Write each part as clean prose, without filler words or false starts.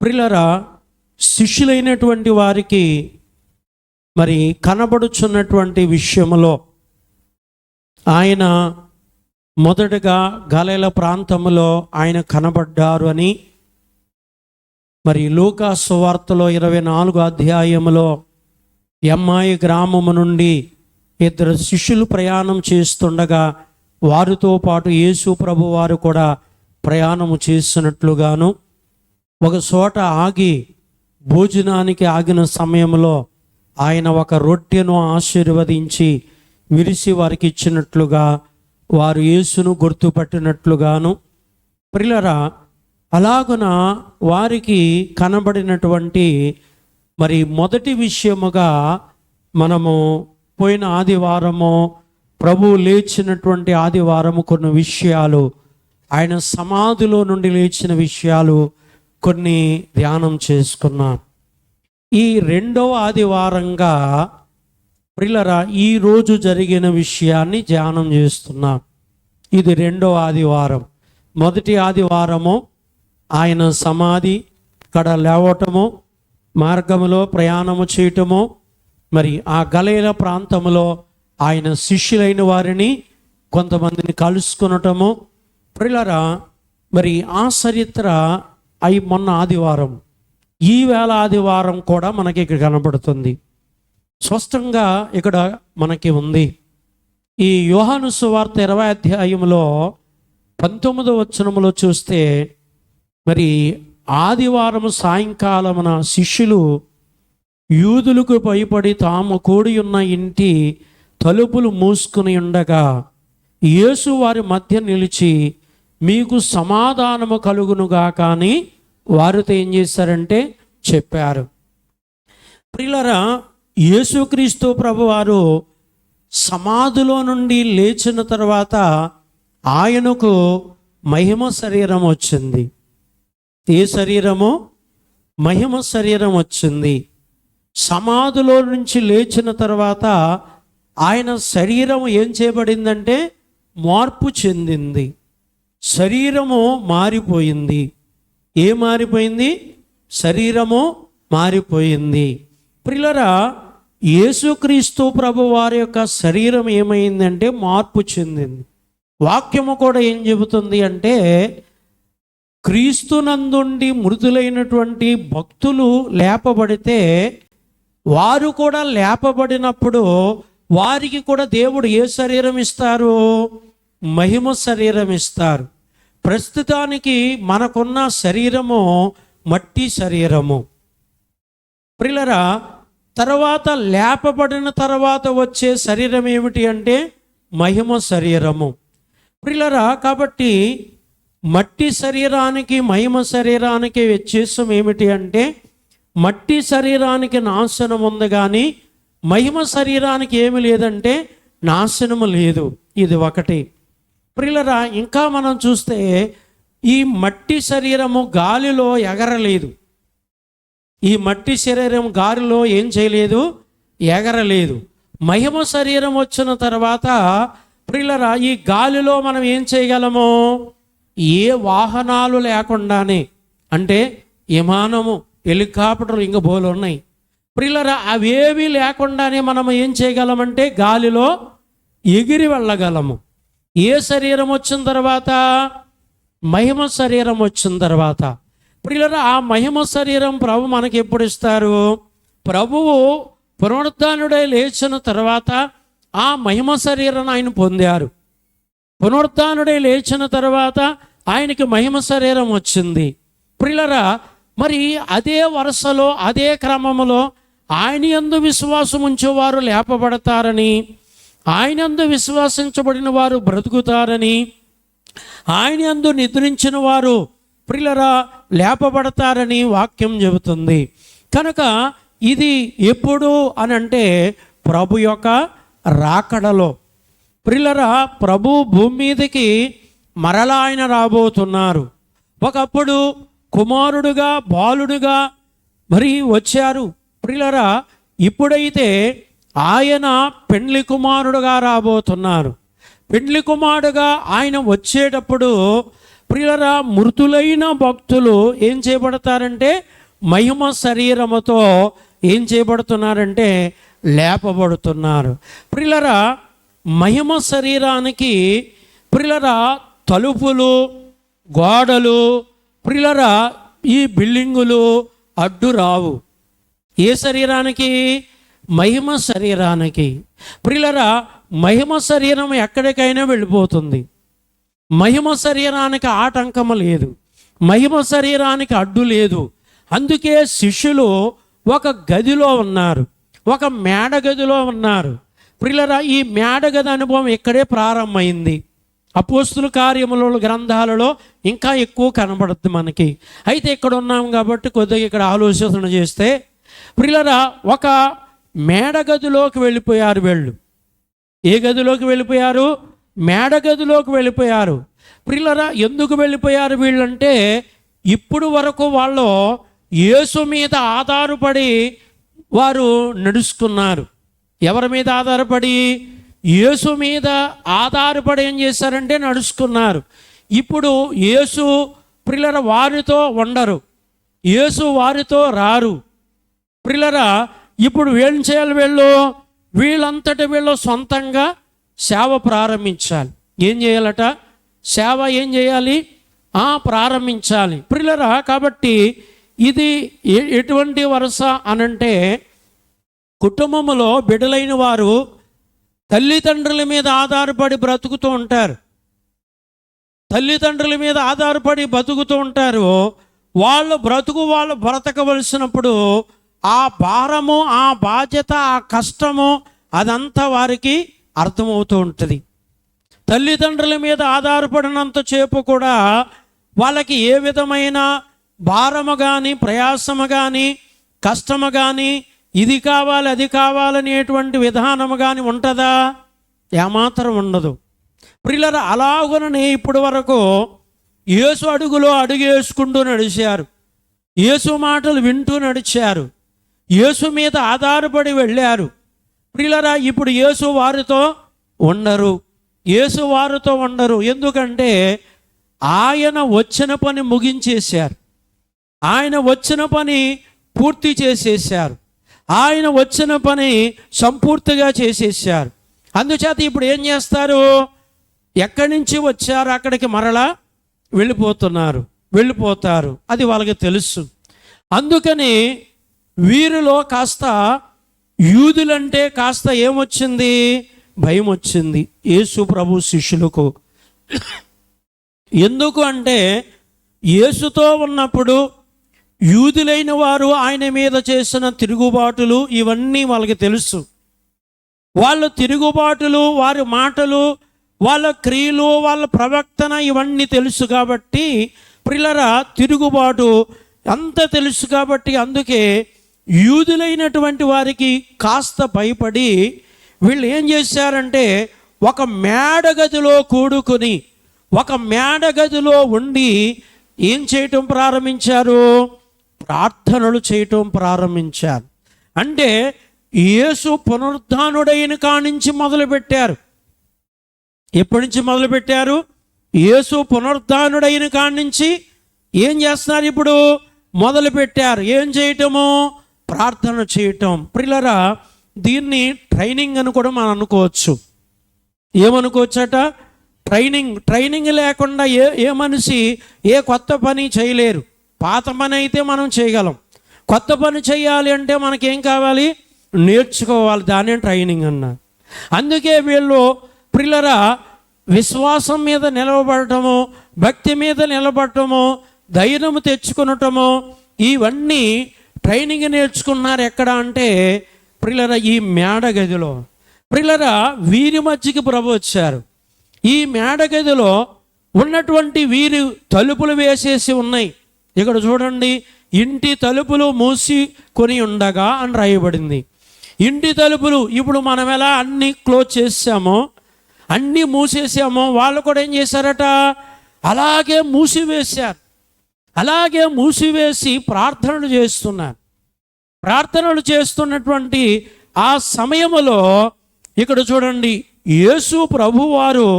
ప్రియులారా, శిష్యులైనటువంటి వారికి మరి కనబడుచున్నటువంటి విషయంలో ఆయన మొదటగా గలిలయ ప్రాంతంలో ఆయన కనబడ్డారు అని మరి లూకా సువార్తలో 24వ అధ్యాయంలో ఎమ్మాయి గ్రామము నుండి 2 శిష్యులు ప్రయాణం చేస్తుండగా వారితో పాటు యేసు ప్రభు వారు కూడా ప్రయాణము చేస్తున్నట్లుగాను, ఒక చోట ఆగి భోజనానికి ఆగిన సమయంలో ఆయన ఒక రొట్టెను ఆశీర్వదించి విరిసి వారికి ఇచ్చినట్లుగా వారు యేసును గుర్తుపట్టినట్లుగాను, ప్రియులారా, అలాగున వారికి కనబడినటువంటి మరి మొదటి విషయముగా మనము పోయిన ఆదివారము ప్రభువు లేచినటువంటి ఆదివారము కొన్ని విషయాలు, ఆయన సమాధిలో నుండి లేచిన విషయాలు కొన్ని ధ్యానం చేసుకున్నాం. ఈ రెండవ ఆదివారంగా ప్రియులారా ఈరోజు జరిగిన విషయాన్ని ధ్యానం చేస్తున్నాం. ఇది రెండవ ఆదివారం. మొదటి ఆదివారము ఆయన సమాధి ఇక్కడ లేవటము, మార్గములో ప్రయాణము చేయటము, మరి ఆ గలిలయ ప్రాంతంలో ఆయన శిష్యులైన వారిని కొంతమందిని కలుసుకునటము. ప్రియులారా, మరి ఆ చరిత్ర మొన్న ఆదివారం, ఈవేళ ఆదివారం కూడా మనకి ఇక్కడ కనబడుతుంది. స్పష్టంగా ఇక్కడ మనకి ఉంది. ఈ యోహాను సువార్త 20వ అధ్యాయంలో 19వ వచనములో చూస్తే, మరి ఆదివారం సాయంకాలమున శిష్యులు యూదులకు భయపడి తాము కూడి ఉన్న ఇంటి తలుపులు మూసుకుని ఉండగా యేసు వారి మధ్య నిలిచి మీకు సమాధానము కలుగునుగా కానీ వారితో ఏం చేశారంటే చెప్పారు. ప్రియులారా, యేసుక్రీస్తు ప్రభువారు సమాధిలో నుండి లేచిన తర్వాత ఆయనకు మహిమ శరీరం వచ్చింది. ఏ శరీరము? మహిమ శరీరం వచ్చింది. సమాధిలో నుంచి లేచిన తర్వాత ఆయన శరీరం ఏం చేయబడిందంటే మార్పు చెందింది. శరీరము మారిపోయింది. ఏం మారిపోయింది? శరీరము మారిపోయింది. ప్రియులారా, యేసుక్రీస్తు ప్రభు వారి యొక్క శరీరం ఏమైందంటే మార్పు చెందింది. వాక్యము కూడా ఏం చెబుతుంది అంటే, క్రీస్తునందుండి మృతులైనటువంటి భక్తులు లేపబడితే వారు కూడా లేపబడినప్పుడు వారికి కూడా దేవుడు ఏ శరీరం ఇస్తారు? మహిమ శరీరం ఇస్తారు. ప్రస్తుతానికి మనకున్న శరీరము మట్టి శరీరము. ప్రియులారా, తర్వాత లేపబడిన తర్వాత వచ్చే శరీరం ఏమిటి అంటే మహిమ శరీరము. ప్రియులారా, కాబట్టి మట్టి శరీరానికి మహిమ శరీరానికి వ్యత్యాసం ఏమిటి అంటే, మట్టి శరీరానికి నాశనం ఉంది కానీ మహిమ శరీరానికి ఏమి లేదంటే నాశనము లేదు. ఇది ఒకటి. ప్రియులారా, ఇంకా మనం చూస్తే ఈ మట్టి శరీరము గాలిలో ఎగరలేదు. ఈ మట్టి శరీరం గాలిలో ఏం చేయలేదు? ఎగరలేదు. మహిమ శరీరం వచ్చిన తర్వాత ప్రియులారా, ఈ గాలిలో మనం ఏం చేయగలము? ఏ వాహనాలు లేకుండానే, అంటే విమానము, హెలికాప్టర్లు ఇంకా బోలు ఉన్నాయి. ప్రియులారా, అవేవి లేకుండానే మనం ఏం చేయగలమంటే గాలిలో ఎగిరి వెళ్ళగలము. ఏ శరీరం వచ్చిన తర్వాత? మహిమ శరీరం వచ్చిన తర్వాత. ప్రియులారా, ఆ మహిమ శరీరం ప్రభు మనకి ఎప్పుడు ఇస్తారు? ప్రభువు పునరుద్ధానుడై లేచిన తర్వాత ఆ మహిమ శరీరాన్ని ఆయన పొందారు. పునరుద్ధానుడై లేచిన తర్వాత ఆయనకి మహిమ శరీరం వచ్చింది. ప్రియులారా, మరి అదే వరుసలో అదే క్రమములో ఆయన యందు విశ్వాసం ఉంచేవారు లేపబడతారని, ఆయన యందు విశ్వాసించబడిన వారు బ్రతుకుతారని, ఆయన యందు నిద్రించిన వారు ప్రియులారా లేపబడతారని వాక్యం చెబుతుంది. కనుక ఇది ఎప్పుడు అనంటే ప్రభు యొక్క రాకడలో. ప్రియులారా, ప్రభు భూమి మీదకి మరలా ఆయన రాబోతున్నారు. ఒకప్పుడు కుమారుడుగా బాలుడుగా మరి వచ్చారు. ప్రియులారా, ఇప్పుడైతే ఆయన పెండ్లి కుమారుడుగా రాబోతున్నారు. పెండ్లి కుమారుడుగా ఆయన వచ్చేటప్పుడు ప్రియులారా, మృతులైన భక్తులు ఏం చేయబడతారంటే మహిమ శరీరముతో ఏం చేయబడుతున్నారంటే లేపబడుతున్నారు. ప్రియులారా, మహిమ శరీరానికి ప్రియులారా తలుపులు, గోడలు, ప్రియులారా ఈ బిల్డింగులు అడ్డు రావు. ఏ శరీరానికి? మహిమ శరీరానికి. ప్రియులారా, మహిమ శరీరం ఎక్కడికైనా వెళ్ళిపోతుంది. మహిమ శరీరానికి ఆటంకం లేదు, మహిమ శరీరానికి అడ్డు లేదు. అందుకే శిష్యులు ఒక గదిలో ఉన్నారు, ఒక మేడ గదిలో ఉన్నారు. ప్రియులారా, ఈ మేడ గది అనుభవం ఇక్కడే ప్రారంభమైంది. అపోస్తుల కార్యముల గ్రంథాలలో ఇంకా ఎక్కువ కనబడుతుంది మనకి. అయితే ఇక్కడ ఉన్నాం కాబట్టి కొద్దిగా ఇక్కడ ఆలోచన చేస్తే, ప్రియులారా ఒక మేడ గదిలోకి వెళ్ళిపోయారు వీళ్ళు. ఏ గదిలోకి వెళ్ళిపోయారు? మేడ గదిలోకి వెళ్ళిపోయారు. ప్రియులారా, ఎందుకు వెళ్ళిపోయారు వీళ్ళంటే, ఇప్పుడు వరకు వాళ్ళు యేసు మీద ఆధారపడి వారు నడుచుకున్నారు. ఎవరి మీద ఆధారపడి? యేసు మీద ఆధారపడి ఏం చేశారంటే నడుచుకున్నారు. ఇప్పుడు యేసు ప్రియులారా వారితో ఉండరు, యేసు వారితో రారు. ప్రియులారా, ఇప్పుడు ఏం చేయాలి? వీళ్ళంతటి వీళ్ళు సొంతంగా సేవ ప్రారంభించాలి. ఏం చేయాలట? సేవ ఏం చేయాలి? ప్రారంభించాలి. ప్రియులారా, కాబట్టి ఇది ఎటువంటి వరుస అనంటే, కుటుంబంలో బిడ్డలైన వారు తల్లిదండ్రుల మీద ఆధారపడి బ్రతుకుతూ ఉంటారు. తల్లిదండ్రుల మీద ఆధారపడి బతుకుతూ ఉంటారు. వాళ్ళు బ్రతకవలసినప్పుడు ఆ భారము, ఆ బాధ్యత, ఆ కష్టము అదంతా వారికి అర్థమవుతూ ఉంటుంది. తల్లిదండ్రుల మీద ఆధారపడినంత సేపు కూడా వాళ్ళకి ఏ విధమైన భారము కానీ, ప్రయాసము కానీ, కష్టము కానీ, ఇది కావాలి అది కావాలనేటువంటి విధానము కానీ ఉంటుందా? ఏమాత్రం ఉండదు. ప్రియులారా, అలాగుననే ఇప్పటి వరకు యేసు అడుగులో అడుగు వేసుకుంటూ నడిచారు, యేసు మాటలు వింటూ నడిచారు, యేసు మీద ఆధారపడి వెళ్ళారు. ప్రియులారా, ఇప్పుడు యేసు వారితో ఉండరు, యేసు వారితో ఉండరు. ఎందుకంటే ఆయన వచ్చిన పని ముగించేశారు, ఆయన వచ్చిన పని పూర్తి చేసేసారు, ఆయన వచ్చిన పని సంపూర్తిగా చేసేసారు. అందుచేత ఇప్పుడు ఏం చేస్తారు? ఎక్కడి నుంచి వచ్చారు అక్కడికి మరలా వెళ్ళిపోతారు. అది వాళ్ళకి తెలుసు. అందుకని వీరిలో కాస్త యూదులంటే కాస్త ఏమొచ్చింది? భయం వచ్చింది యేసు ప్రభు శిష్యులకు. ఎందుకు అంటే, యేసుతో ఉన్నప్పుడు యూదులైన వారు ఆయన మీద చేసిన తిరుగుబాటులు ఇవన్నీ వాళ్ళకి తెలుసు. వాళ్ళ తిరుగుబాటులు, వారి మాటలు, వాళ్ళ క్రియలు, వాళ్ళ ప్రవర్తన ఇవన్నీ తెలుసు కాబట్టి, ప్రియులారా తిరుగుబాటు అంత తెలుసు కాబట్టి, అందుకే యూదులైనటువంటి వారికి కాస్త భయపడి వీళ్ళు ఏం చేశారంటే, ఒక మేడ గదిలో కూడుకొని, ఒక మేడ గదిలో ఉండి ఏం చేయటం ప్రారంభించారు? ప్రార్థనలు చేయటం ప్రారంభించారు. అంటే యేసు పునరుద్ధానుడైన కానించి మొదలుపెట్టారు. ఎప్పటి నుంచి మొదలుపెట్టారు? యేసు పునరుద్ధానుడైన కానించి ఏం చేస్తున్నారు? ఇప్పుడు మొదలుపెట్టారు. ఏం చేయటము? ప్రార్థన చేయటం. ప్రియులారా, దీన్ని ట్రైనింగ్ అని కూడా మనం అనుకోవచ్చు. ఏమనుకోవచ్చట? ట్రైనింగ్ లేకుండా ఏ మనిషి ఏ కొత్త పని చేయలేరు. పాత పని అయితే మనం చేయగలం, కొత్త పని చేయాలి అంటే మనకేం కావాలి? నేర్చుకోవాలి. దాన్ని ట్రైనింగ్ అన్నారు. అందుకే వీళ్ళు ప్రియులారా విశ్వాసం మీద నిలబడటము, భక్తి మీద నిలబడటము, ధైర్యం తెచ్చుకునటము, ఇవన్నీ ట్రైనింగ్ నేర్చుకున్నారు. ఎక్కడ అంటే ప్రియులారా ఈ మేడ గదిలో. ప్రియులారా, వీరి మధ్యకి ప్రభు వచ్చారు. ఈ మేడ గదిలో ఉన్నటువంటి వీరి తలుపులు వేసేసి ఉన్నాయి. ఇక్కడ చూడండి, ఇంటి తలుపులు మూసుకొని ఉండగా అని రాయబడింది. ఇంటి తలుపులు ఇప్పుడు మనం ఎలా అన్నీ క్లోజ్ చేసామో, అన్నీ మూసేసామో, వాళ్ళు కూడా ఏం చేశారట? అలాగే మూసివేశారు. అలాగే మూసివేసి ప్రార్థనలు చేస్తున్నారు. ప్రార్థనలు చేస్తున్నటువంటి ఆ సమయంలో ఇక్కడ చూడండి, యేసు ప్రభువారు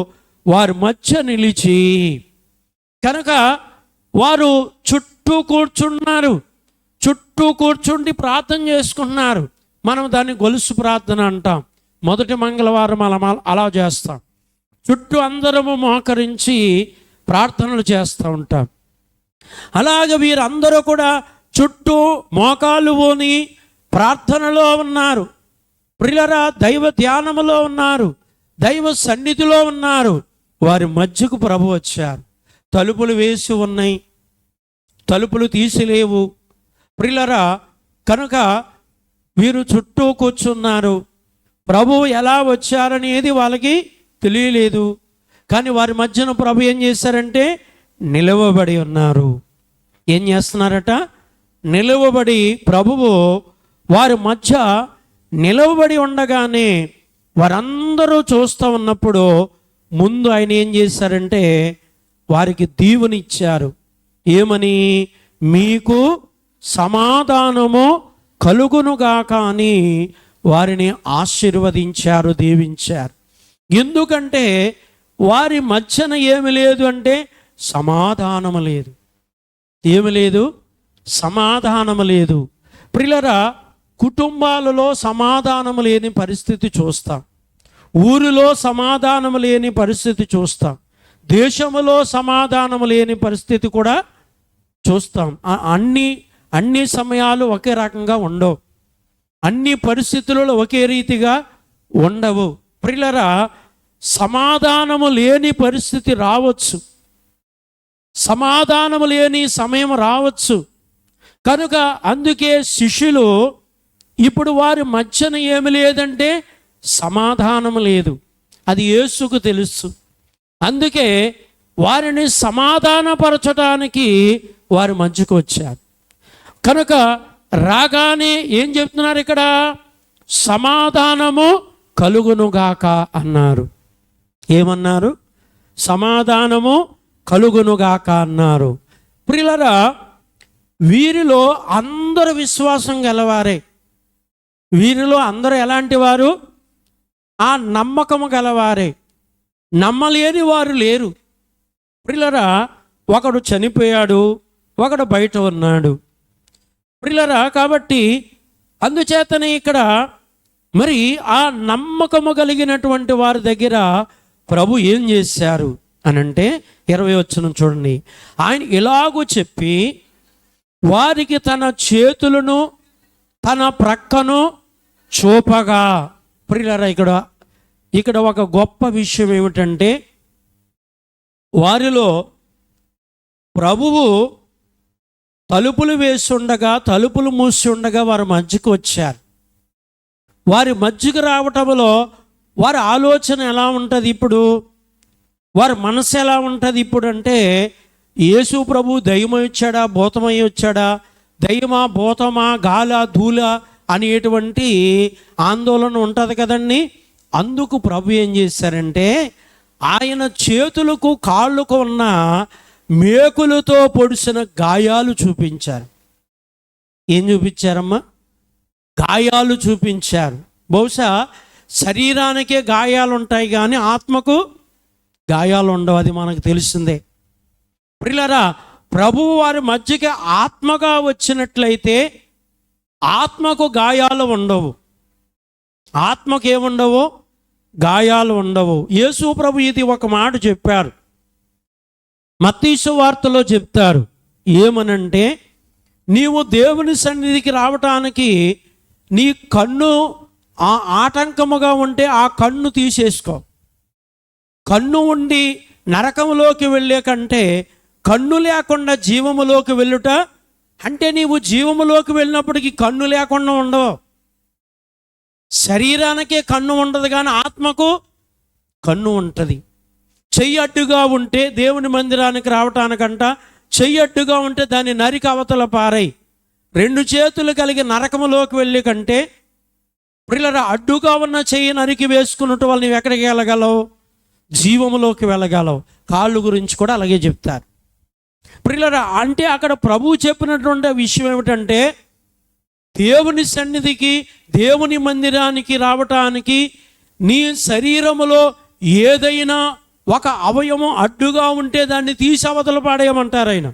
వారి మధ్య నిలిచి కనుక వారు చుట్టూ కూర్చున్నారు, చుట్టూ కూర్చుండి ప్రార్థన చేసుకుంటున్నారు. మనం దాన్ని గొలుసు ప్రార్థన అంటాం. మొదటి మంగళవారం అలా చేస్తాం. చుట్టూ అందరము మోకరించి ప్రార్థనలు చేస్తూ ఉంటాం. అలాగే వీరందరూ కూడా చుట్టూ మోకాలు పోని ప్రార్థనలో ఉన్నారు. ప్రియులారా, దైవ ధ్యానములో ఉన్నారు, దైవ సన్నిధిలో ఉన్నారు. వారి మధ్యకు ప్రభు వచ్చారు. తలుపులు వేసి ఉన్నాయి, తలుపులు తీసిలేవు. ప్రియులారా, కనుక వీరు చుట్టూ కూర్చున్నారు. ప్రభువు ఎలా వచ్చారనేది వాళ్ళకి తెలియలేదు. కానీ వారి మధ్యన ప్రభు ఏం చేశారంటే నిలవబడి ఉన్నారు. ఏం చేస్తున్నారట? నిలవబడి ప్రభువు వారి మధ్య నిలవబడి ఉండగానే వారందరూ చూస్తూ ఉన్నప్పుడు ముందు ఆయన ఏం చేశారంటే వారికి దీవెనిచ్చారు. ఏమని? మీకు సమాధానము కలుగునుగాక అని వారిని ఆశీర్వదించారు, దీవించారు. ఎందుకంటే వారి మధ్యన ఏమి లేదు అంటే సమాధానము లేదు. ఏమి లేదు? సమాధానము లేదు. ప్రియులారా, కుటుంబాలలో సమాధానము లేని పరిస్థితి చూస్తాం, ఊరిలో సమాధానము లేని పరిస్థితి చూస్తాం, దేశంలో సమాధానము లేని పరిస్థితి కూడా చూస్తాం. అన్ని సమయాలు ఒకే రకంగా ఉండవు, అన్ని పరిస్థితులలో ఒకే రీతిగా ఉండవు. ప్రియులారా, సమాధానము లేని పరిస్థితి రావచ్చు, సమాధానము లేని సమయం రావచ్చు. కనుక అందుకే శిష్యులు ఇప్పుడు వారి మధ్యన ఏమి లేదంటే సమాధానము లేదు. అది యేసుకు తెలుసు. అందుకే వారిని సమాధానపరచడానికి వారి మధ్యకు వచ్చారు. కనుక రాగానే ఏం చెప్తున్నారు ఇక్కడ? సమాధానము కలుగునుగాక అన్నారు. ఏమన్నారు? సమాధానము కలుగునుగాక అన్నారు. ప్రియులారా, వీరిలో అందరూ విశ్వాసం గలవారే. వీరిలో అందరూ ఎలాంటి వారు? ఆ నమ్మకము గలవారే. నమ్మలేని వారు లేరు. ప్రియులారా, ఒకడు చనిపోయాడు, ఒకడు బయట ఉన్నాడు. ప్రియులారా, కాబట్టి అందుచేతనే ఇక్కడ మరి ఆ నమ్మకము కలిగినటువంటి వారి దగ్గర ప్రభు ఏం చేశారు అనంటే 20 వచనం చూడండి. ఆయన ఇలాగూ చెప్పి వారికి తన చేతులను తన ప్రక్కను చూపగా. ప్రియులారా, ఇక్కడ ఒక గొప్ప విషయం ఏమిటంటే వారిలో ప్రభువు తలుపులు వేసి ఉండగా, తలుపులు మూసి ఉండగా వారి మధ్యకు వచ్చారు. వారి మధ్యకు రావటంలో వారి ఆలోచన ఎలా ఉంటుంది ఇప్పుడు, వారి మనసు ఎలా ఉంటుంది ఇప్పుడు అంటే, యేసు ప్రభు దయ్యమై వచ్చాడా, భూతమై వచ్చాడా, దయ్యమా, భూతమా, గాల, ధూళ అనేటువంటి ఆందోళన ఉంటుంది కదండి. అందుకు ప్రభు ఏం చేశారంటే ఆయన చేతులకు కాళ్ళకు ఉన్న మేకులతో పొడిచిన గాయాలు చూపించారు. ఏం చూపించారమ్మా? గాయాలు చూపించారు. బహుశా శరీరానికే గాయాలు ఉంటాయి కానీ ఆత్మకు గాయాలు ఉండవు, అది మనకు తెలిసిందే. ప్రియులారా, ప్రభువు వారి మధ్యకి ఆత్మగా వచ్చినట్లయితే ఆత్మకు గాయాలు ఉండవు, ఆత్మకు ఏముండవు? గాయాలు ఉండవు. యేసు ప్రభు ఇది ఒక మాట చెప్పారు, మత్తయి సువార్తలో చెప్తారు. ఏమనంటే, నీవు దేవుని సన్నిధికి రావటానికి నీ కన్ను ఆటంకముగా ఉంటే ఆ కన్ను తీసేసుకో. కన్ను ఉండి నరకములోకి వెళ్ళే కంటే కన్ను లేకుండా జీవములోకి వెళ్ళుట అంటే, నీవు జీవములోకి వెళ్ళినప్పటికీ కన్ను లేకుండా ఉండవు. శరీరానికే కన్ను ఉండదు కానీ ఆత్మకు కన్ను ఉంటుంది. చెయ్యి అడ్డుగా ఉంటే దేవుని మందిరానికి రావటానికంట చెయ్యి అడ్డుగా ఉంటే దాన్ని నరికి అవతల పారై. 2 చేతులు కలిగి నరకములోకి వెళ్ళి కంటే ప్రియులారా, అడ్డుగా ఉన్న చెయ్యి నరికి వేసుకున్నట్టు వాళ్ళు నువ్వు ఎక్కడికి వెళ్ళగలవు? జీవములోకి వెళ్ళగలవు. కాళ్ళు గురించి కూడా అలాగే చెప్తారు. ప్రియులారా, అంటే అక్కడ ప్రభువు చెప్పినటువంటి విషయం ఏమిటంటే, దేవుని సన్నిధికి, దేవుని మందిరానికి రావటానికి నీ శరీరములో ఏదైనా ఒక అవయవం అడ్డుగా ఉంటే దాన్ని తీసి అవతల పాడేయమంటారు ఆయన.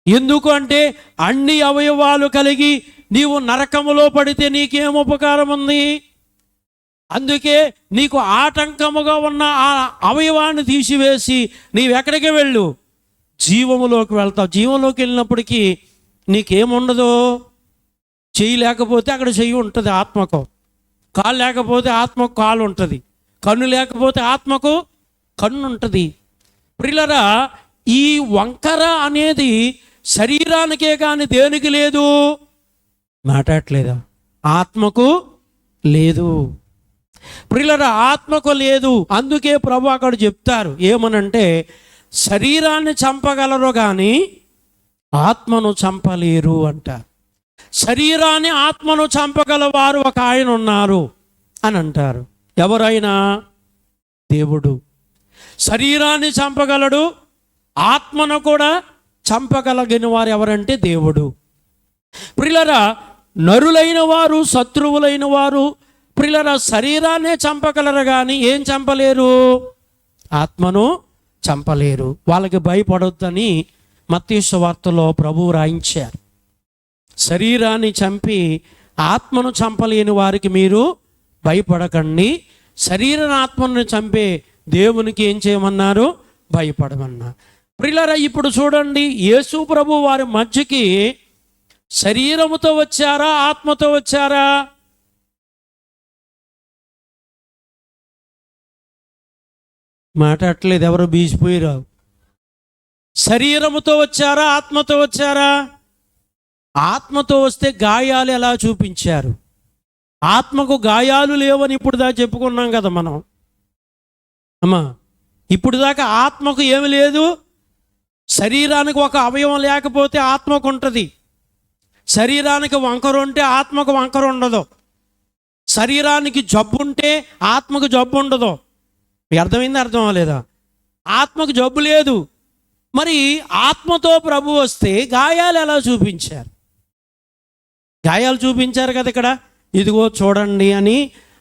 ఎందుకు అంటే అన్ని అవయవాలు కలిగి నీవు నరకములో పడితే నీకేం ఉపకారం ఉంది? అందుకే నీకు ఆటంకముగా ఉన్న ఆ అవయవాన్ని తీసివేసి నీవెక్కడికి వెళ్ళు, జీవములోకి వెళ్తావు. జీవంలోకి వెళ్ళినప్పటికీ నీకేముండదు? చెయ్యి లేకపోతే అక్కడ చెయ్యి ఉంటుంది ఆత్మకు, కాలు లేకపోతే ఆత్మకు కాలు ఉంటుంది, కన్ను లేకపోతే ఆత్మకు కన్ను ఉంటుంది. ప్రియులారా, ఈ వంకర అనేది శరీరానికే కానీ దేనికి లేదు? మాట్లాడట్లేదా? ఆత్మకు లేదు. ప్రియులారా, ఆత్మకు లేదు. అందుకే ప్రభు అక్కడ చెప్తారు ఏమనంటే, శరీరాన్ని చంపగలరు కానీ ఆత్మను చంపలేరు అంటారు. శరీరాన్ని ఆత్మను చంపగలవారు ఒక ఆయన ఉన్నారు అని అంటారు. ఎవరైనా? దేవుడు. శరీరాన్ని చంపగలడు, ఆత్మను కూడా చంపగలిగిన వారు ఎవరంటే దేవుడు. ప్రియులారా, నరులైన వారు, శత్రువులైన వారు ప్రియులారా శరీరాన్నే చంపగలరు కానీ ఏం చంపలేరు? ఆత్మను చంపలేరు. వాళ్ళకి భయపడొద్దని మత్తయి సువార్తలో ప్రభువు రాయించారు. శరీరాన్ని చంపి ఆత్మను చంపలేని వారికి మీరు భయపడకండి, శరీరాన్ని ఆత్మను చంపే దేవునికి ఏం చేయమన్నారు? భయపడమన్నారు. ప్రియులారా, ఇప్పుడు చూడండి, యేసు ప్రభు వారి మధ్యకి శరీరముతో వచ్చారా, ఆత్మతో వచ్చారా? మాట్లాడట్లేదు, ఎవరు బీసిపోయారు. శరీరముతో వచ్చారా, ఆత్మతో వచ్చారా? ఆత్మతో వస్తే గాయాలు ఎలా చూపించారు? ఆత్మకు గాయాలు లేవని ఇప్పుడు దాకా చెప్పుకున్నాం కదా మనం. అమ్మా, ఇప్పుడు దాకా ఆత్మకు ఏమి లేదు. శరీరానికి ఒక అవయవం లేకపోతే ఆత్మకు ఉంటుంది. శరీరానికి వంకర ఉంటే ఆత్మకు వంకర ఉండదు. శరీరానికి జబ్బు ఉంటే ఆత్మకు జబ్బు ఉండదు. అర్థమైంది? అర్థం అవ్వలేదా? ఆత్మకు జబ్బు లేదు. మరి ఆత్మతో ప్రభు వస్తే గాయాలు ఎలా చూపించారు? గాయాలు చూపించారు కదా ఇక్కడ. ఇదిగో చూడండి అని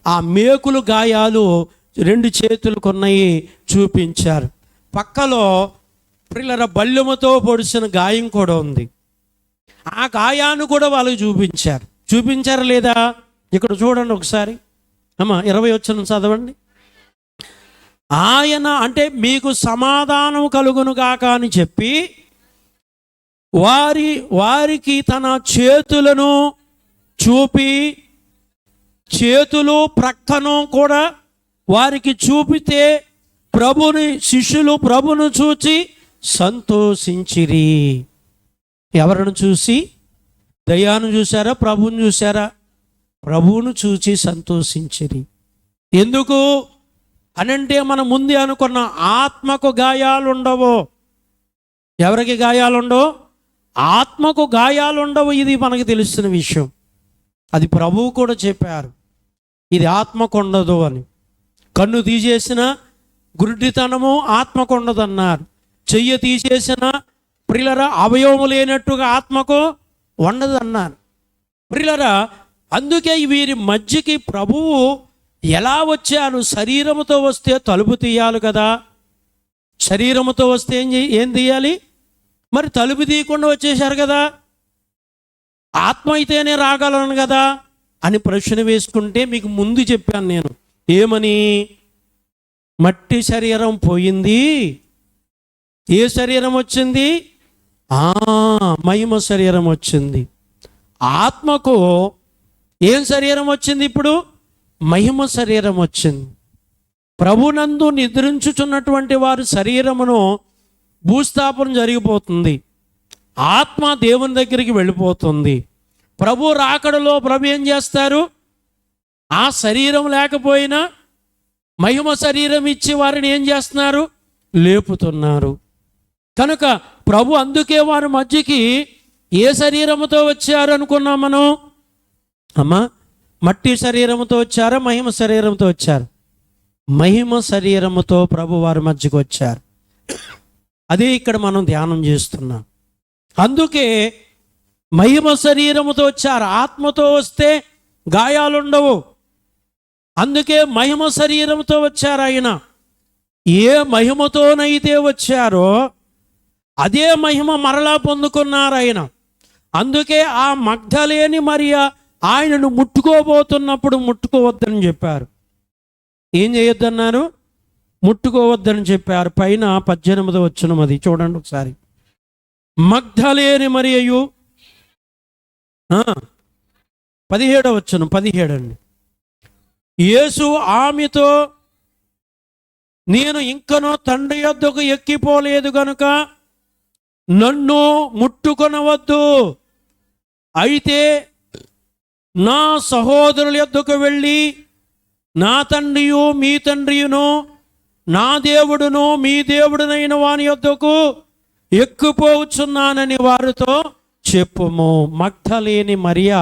ఆ మేకులు గాయాలు 2 చేతులకు ఉన్నాయి చూపించారు. పక్కలో ప్రియులారా బల్లెముతో పొడిచిన గాయం కూడా ఉంది. ఆ గాయాన్ని కూడా వాళ్ళకి చూపించారు. చూపించారు లేదా? ఇక్కడ చూడండి ఒకసారి. అమ్మా 20 వచనం చదవండి. ఆయన అంటే మీకు సమాధానం కలుగును గాక అని చెప్పి వారికి తన చేతులను చూపి, చేతులు ప్రక్కను కూడా వారికి చూపితే శిష్యులు ప్రభును చూచి సంతోషించిరి. ఎవరిని చూసి? దయ్యాను చూసారా, ప్రభువును చూసారా? ప్రభువును చూచి సంతోషించిరి. ఎందుకు అనంటే మనం ముందే అనుకున్న ఆత్మకు గాయాలు ఉండవు. ఎవరికి గాయాలు ఉండవు? ఆత్మకు గాయాలు ఉండవు. ఇది మనకి తెలుస్తున్న విషయం. అది ప్రభువు కూడా చెప్పారు, ఇది ఆత్మకు ఉండదు అని. కన్ను తీసేసిన గురుడితనము ఆత్మకు ఉండదన్నారు. చెయ్యి తీసేసిన ప్రియులరా అవయవము లేనట్టుగా ఆత్మకు ఉండదన్నారు. ప్రియులరా, అందుకే వీరి మధ్యకి ప్రభువు ఎలా వచ్చారు? శరీరముతో వస్తే తలుపు తీయాలి కదా. శరీరముతో వస్తే ఏం తీయాలి? మరి తలుపు తీయకుండా వచ్చేశారు కదా. ఆత్మ అయితేనే రాగలను కదా అని ప్రశ్న వేసుకుంటే మీకు ముందు చెప్పాను నేను. ఏమని? మట్టి శరీరం పోయింది, ఏ శరీరం వచ్చింది? మహిమ శరీరం వచ్చింది. ఆత్మకు ఏం శరీరం వచ్చింది? ఇప్పుడు మహిమ శరీరం వచ్చింది. ప్రభునందు నిద్రించుచున్నటువంటి వారి శరీరమును భూస్థాపన జరిగిపోతుంది. ఆత్మ దేవుని దగ్గరికి వెళ్ళిపోతుంది. ప్రభు రాకడలో ప్రభు ఏం చేస్తారు? ఆ శరీరం లేకపోయినా మహిమ శరీరం ఇచ్చి వారిని ఏం చేస్తున్నారు? లేపుతున్నారు. కనుక ప్రభు అందుకే వారి మధ్యకి ఏ శరీరముతో వచ్చారు అనుకున్నాం మనం? అమ్మా, మట్టి శరీరముతో వచ్చారా, మహిమ శరీరంతో వచ్చారు? మహిమ శరీరముతో ప్రభు వారి మధ్యకి వచ్చారు. అదే ఇక్కడ మనం ధ్యానం చేస్తున్నాం. అందుకే మహిమ శరీరముతో వచ్చారు. ఆత్మతో వస్తే గాయాలుండవు. అందుకే మహిమ శరీరంతో వచ్చారు ఆయన. ఏ మహిమతోనైతే వచ్చారో అదే మహిమ మరలా పొందుకున్నారు ఆయన. అందుకే ఆ మగ్ధలేని మరియ ఆయనను ముట్టుకోబోతున్నప్పుడు ముట్టుకోవద్దని చెప్పారు. ఏం చేయొద్దన్నారు? ముట్టుకోవద్దని చెప్పారు. పైన 18వ వచనం అది చూడండి ఒకసారి. మగ్ధలేని మరియయు 17వ వచనం 17 అండి. యేసు ఆమెతో, నేను ఇంకనూ తండ్రి యొద్దకు ఎక్కిపోలేదు గనుక నన్ను ముట్టుకొనవద్దు. అయితే నా సహోదరుల యొద్దకు వెళ్ళి నా తండ్రియు మీ తండ్రియును, నా దేవుడును మీ దేవుడునైన వాని యొద్దకు ఎక్కిపోవచ్చున్నానని వారితో చెప్పుము. మగ్ధలేని మరియ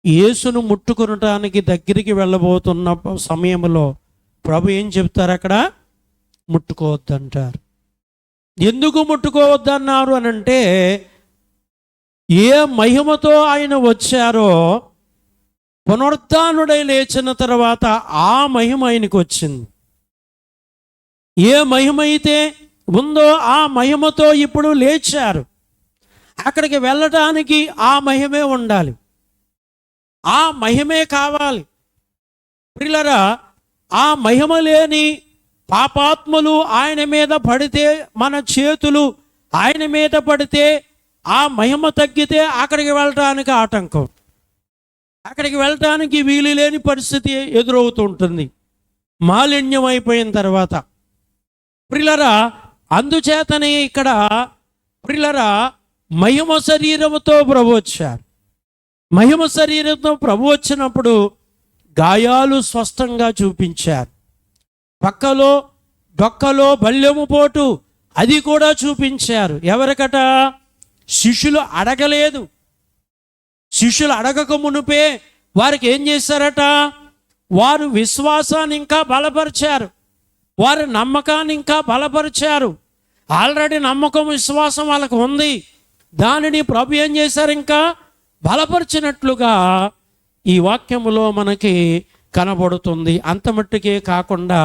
యేసును ముట్టుకొనటానికి దగ్గరికి వెళ్ళబోతున్న సమయంలో ప్రభు ఏం చెప్తారు? అక్కడ ముట్టుకోవద్దంటారు. ఎందుకు ముట్టుకోవద్దన్నారు అని అంటే, ఏ మహిమతో ఆయన వచ్చారో పునరుత్థానుడై లేచిన తర్వాత ఆ మహిమ ఆయనకు వచ్చింది. ఏ మహిమ అయితే ఉందో ఆ మహిమతో ఇప్పుడు లేచారు. అక్కడికి వెళ్ళటానికి ఆ మహిమే ఉండాలి, ఆ మహిమే కావాలి. ప్రియులారా, ఆ మహిమ లేని పాపాత్ములు ఆయన మీద పడితే, మన చేతులు ఆయన మీద పడితే, ఆ మహిమ తగ్గితే అక్కడికి వెళ్ళటానికి ఆటంకం, అక్కడికి వెళ్ళటానికి వీలు లేని పరిస్థితి ఎదురవుతుంటుంది మాలిన్యం అయిపోయిన తర్వాత. ప్రియులారా, అందుచేతనే ఇక్కడ ప్రియులారా మహిమ శరీరముతో ప్రభు వచ్చారు. మహిమ శరీరంతో ప్రభు వచ్చినప్పుడు గాయాలు స్పష్టంగా చూపించారు. పక్కలో డొక్కలో బల్యము పోటు అది కూడా చూపించారు. ఎవరికట? శిష్యులు అడగలేదు. శిష్యులు అడగక మునుపే వారికి ఏం చేశారట? వారు విశ్వాసాన్ని ఇంకా బలపరిచారు, వారి నమ్మకాన్ని ఇంకా బలపరిచారు. ఆల్రెడీ నమ్మకం విశ్వాసం వాళ్ళకు ఉంది. దానిని ప్రభు ఏం చేశారు? ఇంకా బలపరిచినట్లుగా ఈ వాక్యములో మనకి కనబడుతుంది. అంత మట్టుకే కాకుండా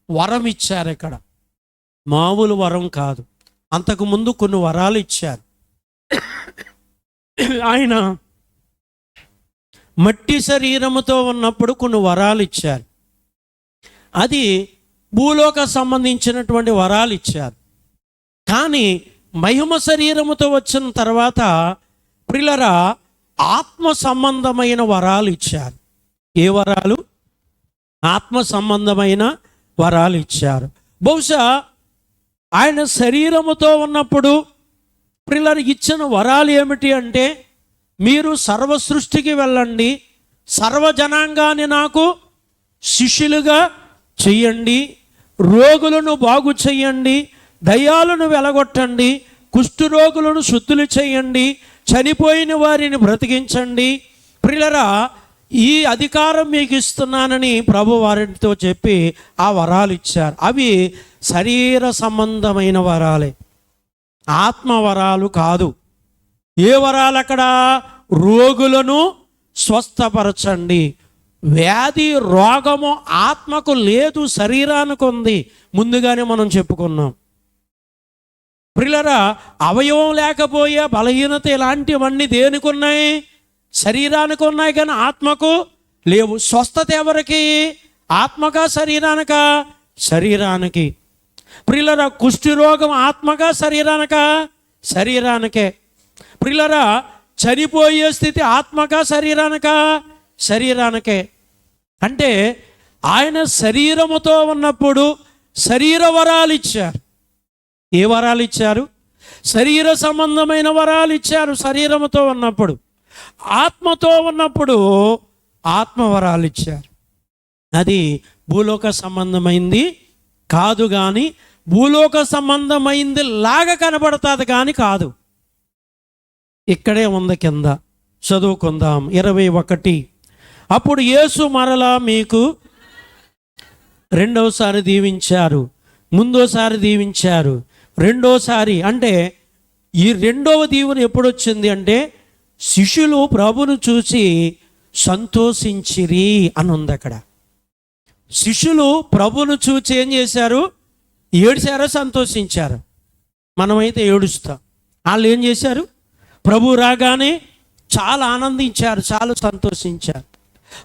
వరం ఇచ్చారు. ఇక్కడ మామూలు వరం కాదు, అంతకుముందు కొన్ని వరాలు ఇచ్చారు. ఆయన మట్టి శరీరముతో ఉన్నప్పుడు కొన్ని వరాలు ఇచ్చారు. అది భూలోక సంబంధించినటువంటి వరాలు ఇచ్చారు. కానీ మహిమ శరీరముతో వచ్చిన తర్వాత ప్రియులారా ఆత్మ సంబంధమైన వరాలు ఇచ్చారు. ఏ వరాలు? ఆత్మ సంబంధమైన వరాలు ఇచ్చారు. బహుశా ఆయన శరీరముతో ఉన్నప్పుడు ప్రియులారా ఇచ్చిన వరాలు ఏమిటి అంటే, మీరు సర్వ సృష్టికి వెళ్ళండి, సర్వజనాంగాన్ని నాకు శిష్యులుగా చెయ్యండి, రోగులను బాగు చెయ్యండి, దయ్యాలను వెలగొట్టండి, కుష్ఠరోగులను శుద్ధులు చేయండి, చనిపోయిన వారిని బ్రతికించండి. ప్రియులారా, ఈ అధికారం మీకు ఇస్తున్నానని ప్రభు వారితో చెప్పి ఆ వరాలు ఇచ్చారు. అవి శరీర సంబంధమైన వరాలే, ఆత్మ వరాలు కాదు. ఏ వరాలు అక్కడ? రోగులను స్వస్థపరచండి. వ్యాధి రోగము ఆత్మకు లేదు, శరీరానికి ఉంది. ముందుగానే మనం చెప్పుకున్నాం. ప్రియులారా, అవయవం లేకపోయే బలహీనత ఇలాంటివన్నీ దేనికి ఉన్నాయి? శరీరానికి ఉన్నాయి, కానీ ఆత్మకు లేవు. స్వస్థత ఎవరికి? ఆత్మగా శరీరానికా? శరీరానికి. ప్రియులారా, కుష్టి రోగం ఆత్మగా శరీరానికా? శరీరానికే. ప్రియులారా, చనిపోయే స్థితి ఆత్మగా శరీరానికా? శరీరానికే. అంటే ఆయన శరీరముతో ఉన్నప్పుడు శరీర వరాలు ఇచ్చారు. ఏ వరాలు ఇచ్చారు? శరీర సంబంధమైన వరాలు ఇచ్చారు శరీరముతో ఉన్నప్పుడు. ఆత్మతో ఉన్నప్పుడు ఆత్మ వరాలు ఇచ్చారు. అది భూలోక సంబంధమైంది కాదు, కానీ భూలోక సంబంధమైంది లాగా కనబడుతుంది కానీ కాదు. ఇక్కడే ఉంది, కింద చదువుకుందాం. 21. అప్పుడు యేసు మరలా మీకు రెండోసారి దీవించారు, ముందోసారి దీవించారు, రెండోసారి. అంటే ఈ రెండవ దీవెన ఎప్పుడు వచ్చింది అంటే, శిష్యులు ప్రభును చూసి సంతోషించిరి అని ఉంది అక్కడ. శిష్యులు ప్రభువును చూచి ఏం చేశారు? ఏడ్చారో సంతోషించారు? మనమైతే ఏడుస్తాం. వాళ్ళు ఏం చేశారు? ప్రభు రాగానే చాలా ఆనందించారు, చాలా సంతోషించారు.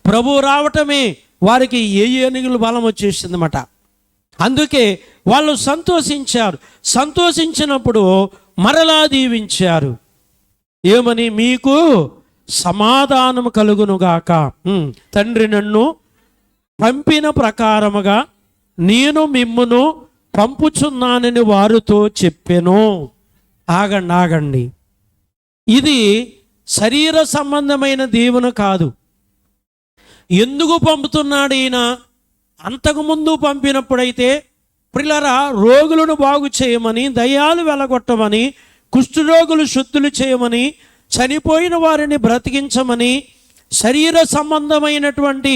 ప్రభు రావటమే వారికి ఏనుగుల బలం వచ్చేసిందన్నమాట. అందుకే వాళ్ళు సంతోషించారు. సంతోషించినప్పుడు మరలా దీవించారు. ఏమని? మీకు సమాధానం కలుగునుగాక. తండ్రి నన్ను పంపిన ప్రకారముగా నేను మిమ్మును పంపుచున్నానని వారితో చెప్పెను. ఆగండి. ఇది శరీర సంబంధమైన దీవెన కాదు. ఎందుకు పంపుతున్నాడు ఈయన? అంతకుముందు పంపినప్పుడైతే ప్రియులారా, రోగులను బాగు చేయమని, దయ్యాలు వెలగొట్టమని, కుష్ఠరోగులు శుద్ధులు చేయమని, చనిపోయిన వారిని బ్రతికించమని, శరీర సంబంధమైనటువంటి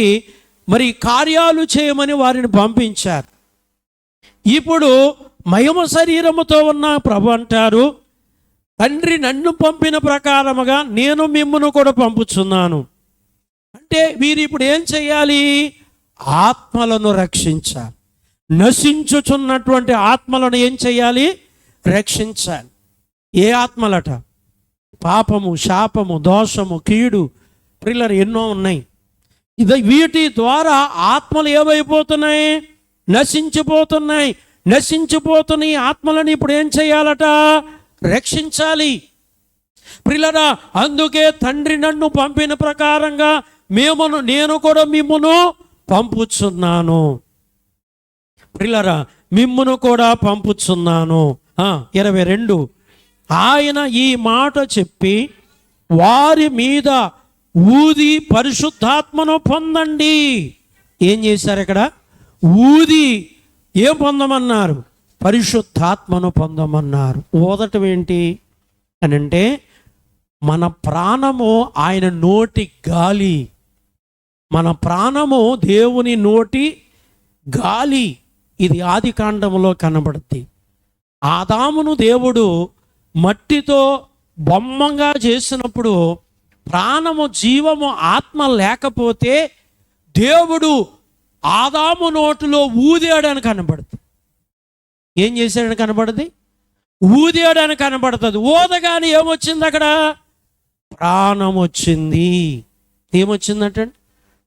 మరి కార్యాలు చేయమని వారిని పంపించారు. ఇప్పుడు మహిమ శరీరముతో ఉన్న ప్రభు అంటారు, తండ్రి నన్ను పంపిన ప్రకారముగా నేను మిమ్మును కూడా పంపుచున్నాను. అంటే వీరు ఇప్పుడు ఏం చేయాలి? ఆత్మలను రక్షించాలి. నశించుచున్నటువంటి ఆత్మలను ఏం చేయాలి? రక్షించాలి. ఏ ఆత్మలట? పాపము, శాపము, దోషము, కీడు, ప్రియులారా ఎన్నో ఉన్నాయి. వీటి ద్వారా ఆత్మలు ఏమైపోతున్నాయి? నశించిపోతున్నాయి. నశించిపోతున్న ఈ ఆత్మలను ఇప్పుడు ఏం చేయాలట? రక్షించాలి. ప్రియులారా, అందుకే తండ్రి నన్ను పంపిన ప్రకారంగా నేను కూడా మిమ్మును పంపుచున్నాను. ప్రియులారా, మిమ్మును కూడా పంపుచున్నాను. 22 ఆయన ఈ మాట చెప్పి వారి మీద ఊది పరిశుద్ధాత్మను పొందండి. ఏం చేశారు ఇక్కడ? ఊది ఏం పొందమన్నారు? పరిశుద్ధాత్మను పొందమన్నారు. ఊదటం ఏంటి అని అంటే, మన ప్రాణము ఆయన నోటి గాలి. మన ప్రాణము దేవుని నోటి గాలి. ఇది ఆది కాండములో కనబడుద్ది. ఆదామును దేవుడు మట్టితో బొమ్మంగా చేసినప్పుడు ప్రాణము, జీవము, ఆత్మ లేకపోతే దేవుడు ఆదాము నోటిలో ఊదాడని కనబడుతుంది. ఏం చేశాడని కనబడుతుంది? ఊదాడని కనబడుతుంది. ఊదగానే ఏమొచ్చింది అక్కడ? ప్రాణం వచ్చింది. ఏమొచ్చిందంటే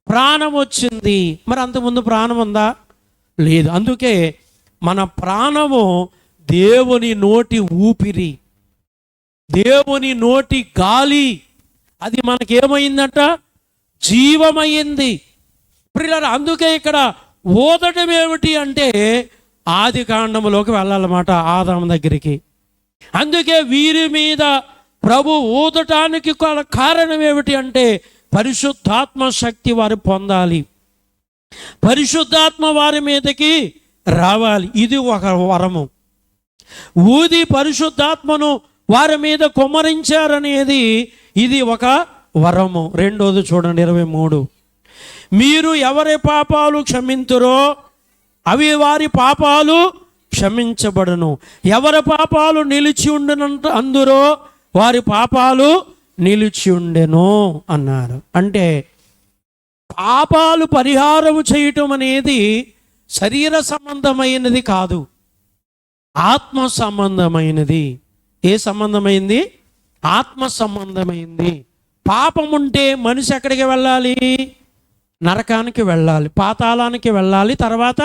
ప్రాణం వచ్చింది. మరి అంతకుముందు ప్రాణం ఉందా? లేదు. అందుకే మన ప్రాణము దేవుని నోటి ఊపిరి, దేవుని నోటి గాలి. అది మనకేమైందట? జీవమైంది. ప్రియులారా, అందుకే ఇక్కడ ఊదటం ఏమిటి అంటే ఆది కాండములోకి వెళ్ళాలన్నమాట, ఆదాము దగ్గరికి. అందుకే వీరి మీద ప్రభు ఊదటానికి కారణం ఏమిటి అంటే పరిశుద్ధాత్మ శక్తి వారు పొందాలి. పరిశుద్ధాత్మ వారి మీదకి రావాలి. ఇది ఒక వరము. ఊది పరిశుద్ధాత్మను వారి మీద కుమ్మరించారనేది ఇది ఒక వరము. రెండోది చూడండి, 23 మీరు ఎవరి పాపాలు క్షమింతురో అవి వారి పాపాలు క్షమించబడును. ఎవరి పాపాలు నిలిచి ఉండునంట అందురో వారి పాపాలు నిలిచి ఉండెను అన్నారు. అంటే పాపాలు పరిహారం చేయటం అనేది శరీర సంబంధమైనది కాదు, ఆత్మ సంబంధమైనది. ఏ సంబంధమైంది? ఆత్మ సంబంధమైంది. పాపం ఉంటే మనిషి ఎక్కడికి వెళ్ళాలి? నరకానికి వెళ్ళాలి, పాతాళానికి వెళ్ళాలి, తర్వాత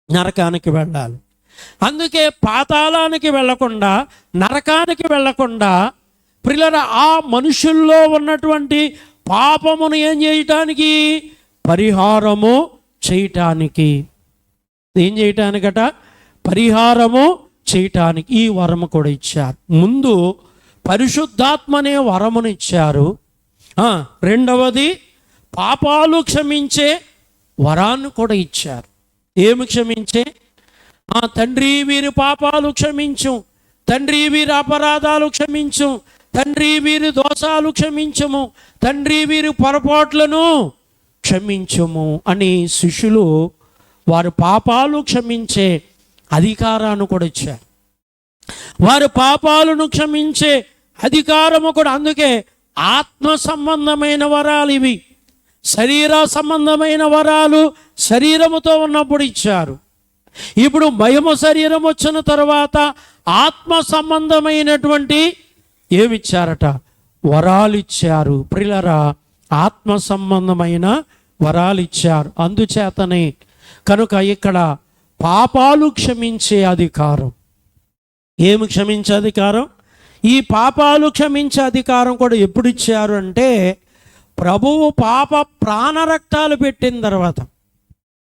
నరకానికి వెళ్ళాలి. అందుకే పాతాళానికి వెళ్ళకుండా, నరకానికి వెళ్ళకుండా ప్రియులారా, ఆ మనుషుల్లో ఉన్నటువంటి పాపమును ఏం చేయటానికి? పరిహారము చేయటానికి. ఏం చేయటానికట? పరిహారము చేయటానికి ఈ వరము కూడా ఇచ్చారు. ముందు పరిశుద్ధాత్మ అనే వరమును ఇచ్చారు. రెండవది పాపాలు క్షమించే వరాన్ని కూడా ఇచ్చారు. ఏమి క్షమించే? తండ్రి వీరి పాపాలు క్షమించు, తండ్రి వీరి అపరాధాలు క్షమించు, తండ్రి వీరి దోషాలు క్షమించము, తండ్రి వీరి పొరపాట్లను క్షమించము అని శిష్యులు వారి పాపాలు క్షమించే అధికారాన్ని కూడా ఇచ్చారు. వారి పాపాలను క్షమించే అధికారము కూడా. అందుకే ఆత్మ సంబంధమైన వరాలు ఇవి. శరీర సంబంధమైన వరాలు శరీరముతో ఉన్నప్పుడు ఇచ్చారు. ఇప్పుడు మహిమ శరీరం వచ్చిన తర్వాత ఆత్మ సంబంధమైనటువంటి ఏమిచ్చారట? వరాలు ఇచ్చారు. ప్రియులారా, ఆత్మ సంబంధమైన వరాలు ఇచ్చారు. అందుచేతనే కనుక ఇక్కడ పాపాలు క్షమించే అధికారం. ఏమి క్షమించే అధికారం? ఈ పాపాలు క్షమించే అధికారం కూడా ఎప్పుడు ఇచ్చారు అంటే, ప్రభువు పాప ప్రాణరక్తాలు పెట్టిన తర్వాత,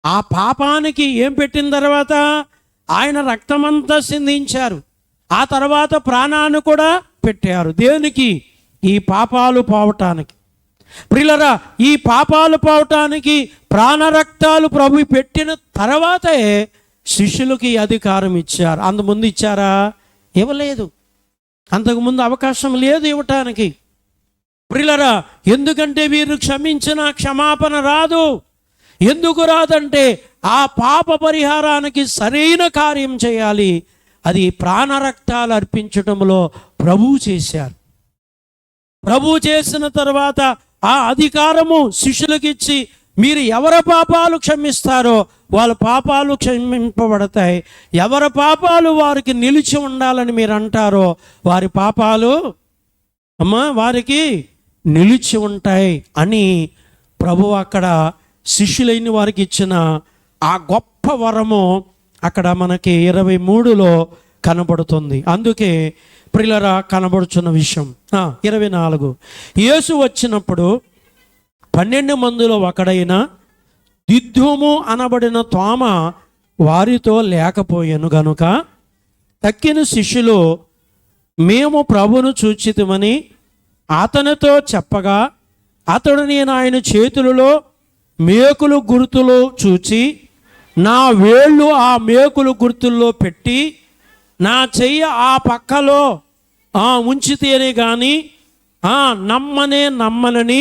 ఆ పాపానికి ఏం పెట్టిన తర్వాత ఆయన రక్తమంతా సిందించారు. ఆ తర్వాత ప్రాణాన్ని కూడా పెట్టారు. దేనికి? ఈ పాపాలు పోవటానికి. ప్రియులారా, ఈ పాపాలు పోవటానికి ప్రాణరక్తాలు ప్రభు పెట్టిన తర్వాతే శిష్యులకి అధికారం ఇచ్చారు. అంతకుముందు ఇచ్చారా? ఇవ్వలేదు. అంతకుముందు అవకాశం లేదు ఇవ్వటానికి. ప్రియులారా, ఎందుకంటే వీరు క్షమించిన క్షమాపణ రాదు. ఎందుకు రాదంటే ఆ పాప పరిహారానికి సరైన కార్యం చేయాలి. అది ప్రాణరక్తాలు అర్పించడంలో ప్రభువు చేశారు. ప్రభువు చేసిన తర్వాత ఆ అధికారము శిష్యులకు ఇచ్చి, మీరు ఎవరి పాపాలు క్షమిస్తారో వాళ్ళ పాపాలు క్షమింపబడతాయి, ఎవరి పాపాలు వారికి నిలిచి ఉండాలని మీరు అంటారో వారి పాపాలు వారికి నిలిచి ఉంటాయి అని ప్రభువు అక్కడ శిష్యులైన వారికి ఇచ్చిన ఆ గొప్ప వరము అక్కడ మనకి 23లో కనబడుతుంది. అందుకే ప్రియులారా, కనబడుచున్న విషయం 24. యేసు వచ్చినప్పుడు 12 మందిలో ఒకడైన దిద్దుము అనబడిన తోమ వారితో లేకపోయాను గనుక తక్కిన శిష్యులు మేము ప్రభును చూచితిమని అతనితో చెప్పగా, అతడు నేను ఆయన చేతులలో మేకులు గుర్తులు చూచి నా వేళ్ళు ఆ మేకులు గుర్తుల్లో పెట్టి నా చెయ్యి ఆ పక్కలో ఉంచితేనే కానీ నమ్మనని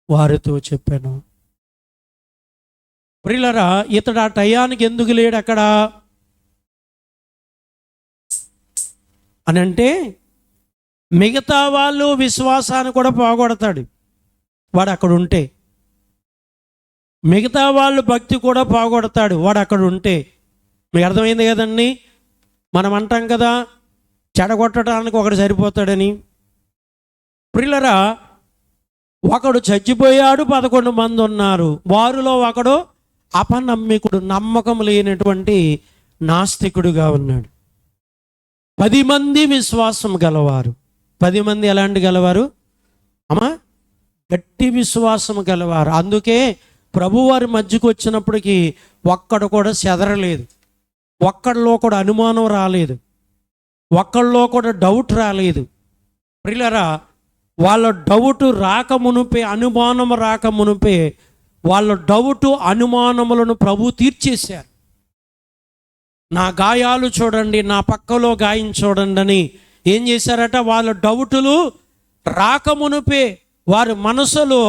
వారితో చెప్పాను. ప్రియులారా, ఇతడు ఆ టయానికి ఎందుకు లేడు అక్కడ అని అంటే, మిగతా వాళ్ళు విశ్వాసాన్ని కూడా పోగొడతాడు వాడు అక్కడ ఉంటే. మిగతా వాళ్ళు భక్తి కూడా పోగొడతాడు వాడు అక్కడ ఉంటే. మీకు అర్థమైంది కదండి? మనం అంటాం కదా, చెడగొట్టడానికి ఒకడు సరిపోతాడని. ప్రియులారా, ఒకడు చచ్చిపోయాడు, 11 మంది ఉన్నారు. వారిలో ఒకడు అపనమ్మికుడు, నమ్మకం లేనటువంటి నాస్తికుడుగా ఉన్నాడు. 10 మంది విశ్వాసం గలవారు. 10 మంది ఎలాంటి గలవారు? గట్టి విశ్వాసం గలవారు. అందుకే ప్రభువారి మధ్యకు వచ్చినప్పటికీ ఒక్కడు కూడా చెదరలేదు, ఒక్కడిలో కూడా అనుమానం రాలేదు, ఒక్కడిలో కూడా డౌట్ రాలేదు. ప్రియులారా, వాళ్ళ డౌట్ రాకమునుపే, అనుమానం రాకమునుపే వాళ్ళ డౌటు అనుమానములను ప్రభు తీర్చేశారు. నా గాయాలు చూడండి, నా పక్కలో గాయం చూడండి అని ఏం చేశారట? వాళ్ళ డౌటులు రాకమునుపే, వారి మనసులో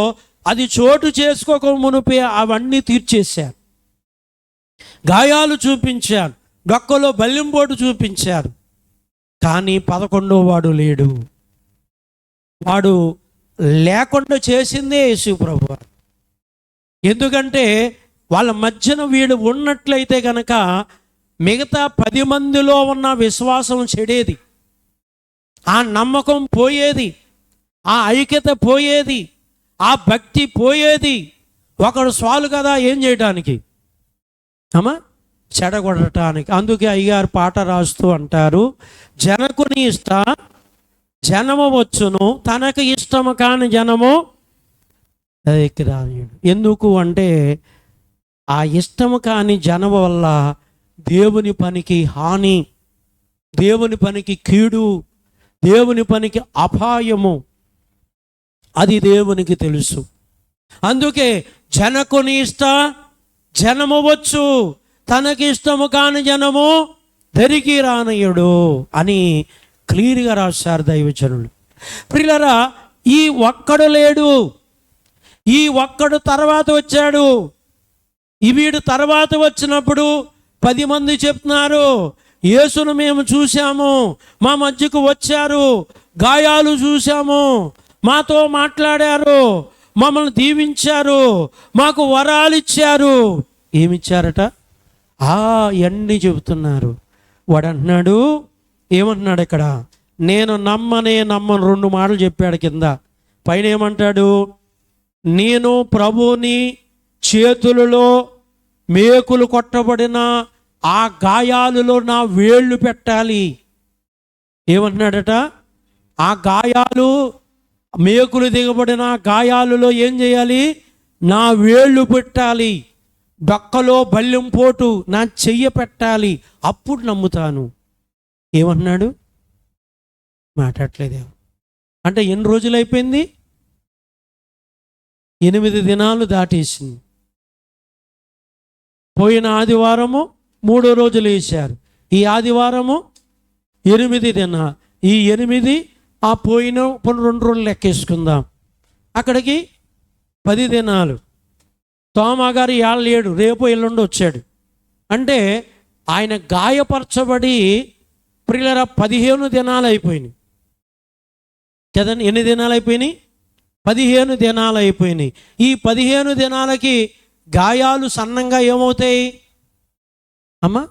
అది చోటు చేసుకోక మునుపే అవన్నీ తీర్చేశారు. గాయాలు చూపించారు, డొక్కలో బల్లెంపోటు చూపించారు. కానీ 11వ వాడు లేడు. వాడు లేకుండా చేసిందే యేసు ప్రభువు. ఎందుకంటే వాళ్ళ మధ్యన వీడు ఉన్నట్లయితే కనుక మిగతా 10 మందిలో ఉన్న విశ్వాసం చెడేది, ఆ నమ్మకం పోయేది, ఆ ఐక్యత పోయేది, ఆ భక్తి పోయేది. ఒకడు స్వాలు కదా ఏం చేయడానికి? చెడగొట్టడానికి. అందుకే అయ్యగారు పాట రాస్తూ అంటారు, జనకుని ఇష్ట జనము వచ్చును, తనకు ఇష్టము కాని జనము రానియుడు. ఎందుకు అంటే ఆ ఇష్టము కాని జనము వల్ల దేవుని పనికి హాని, దేవుని పనికి కీడు, దేవుని పనికి అపాయము, అది దేవునికి తెలుసు. అందుకే జనకుని ఇష్ట జనము వచ్చు, తనకి ఇష్టము కాని జనము దరికి రానయుడు అని క్లియర్గా రాశారు దైవజనులు. ప్రియులారా, ఈ ఒక్కడు లేడు, ఈ ఒక్కడు తర్వాత వచ్చాడు. ఈ వీడు తర్వాత వచ్చినప్పుడు 10 మంది చెప్తున్నారు, యేసును మేము చూశాము, మా మధ్యకు వచ్చారు, గాయాలు చూశాము, మాతో మాట్లాడారు, మమ్మల్ని దీవించారు, మాకు వరాలు ఇచ్చారు. ఏమిచ్చారట? అన్నీ చెబుతున్నారు. వాడు అంటున్నాడు, ఏమంటున్నాడు ఇక్కడ? నేను నమ్మను 2 మాటలు చెప్పాడు కింద. పైన ఏమంటాడు? నేను ప్రభుని చేతులలో మేకులు కొట్టబడిన ఆ గాయాలలో నా వేళ్ళు పెట్టాలి. ఏమంటున్నాడట? ఆ గాయాలు, మేకులు దిగబడిన గాయాలలో ఏం చేయాలి? నా వేళ్ళు పెట్టాలి, డొక్కలో బల్లెం పోటు నా చెయ్యి పెట్టాలి, అప్పుడు నమ్ముతాను. ఏమంటున్నాడు? మాట్లాడలేదేమో. అంటే ఎన్ని రోజులు అయిపోయింది? 8 దినాలు దాటేసింది. పోయిన ఆదివారము 3 రోజులు వేశారు, ఈ ఆదివారము 8 దినాలు. ఈ 8 ఆ పోయిన 2 రోజులు లెక్కేసుకుందాం, అక్కడికి 10 దినాలు. తోమా గారు ఇవాళ లేడు, రేపు ఎల్లుండి వచ్చాడు. అంటే ఆయన గాయపరచబడి ప్రియులరా 15 దినాలు అయిపోయినాయి కదండి. ఎన్ని దినాలు అయిపోయినాయి? 15 దినాలు అయిపోయినాయి. ఈ 15 దినాలకి గాయాలు సన్నంగా ఏమవుతాయి అమ్మా?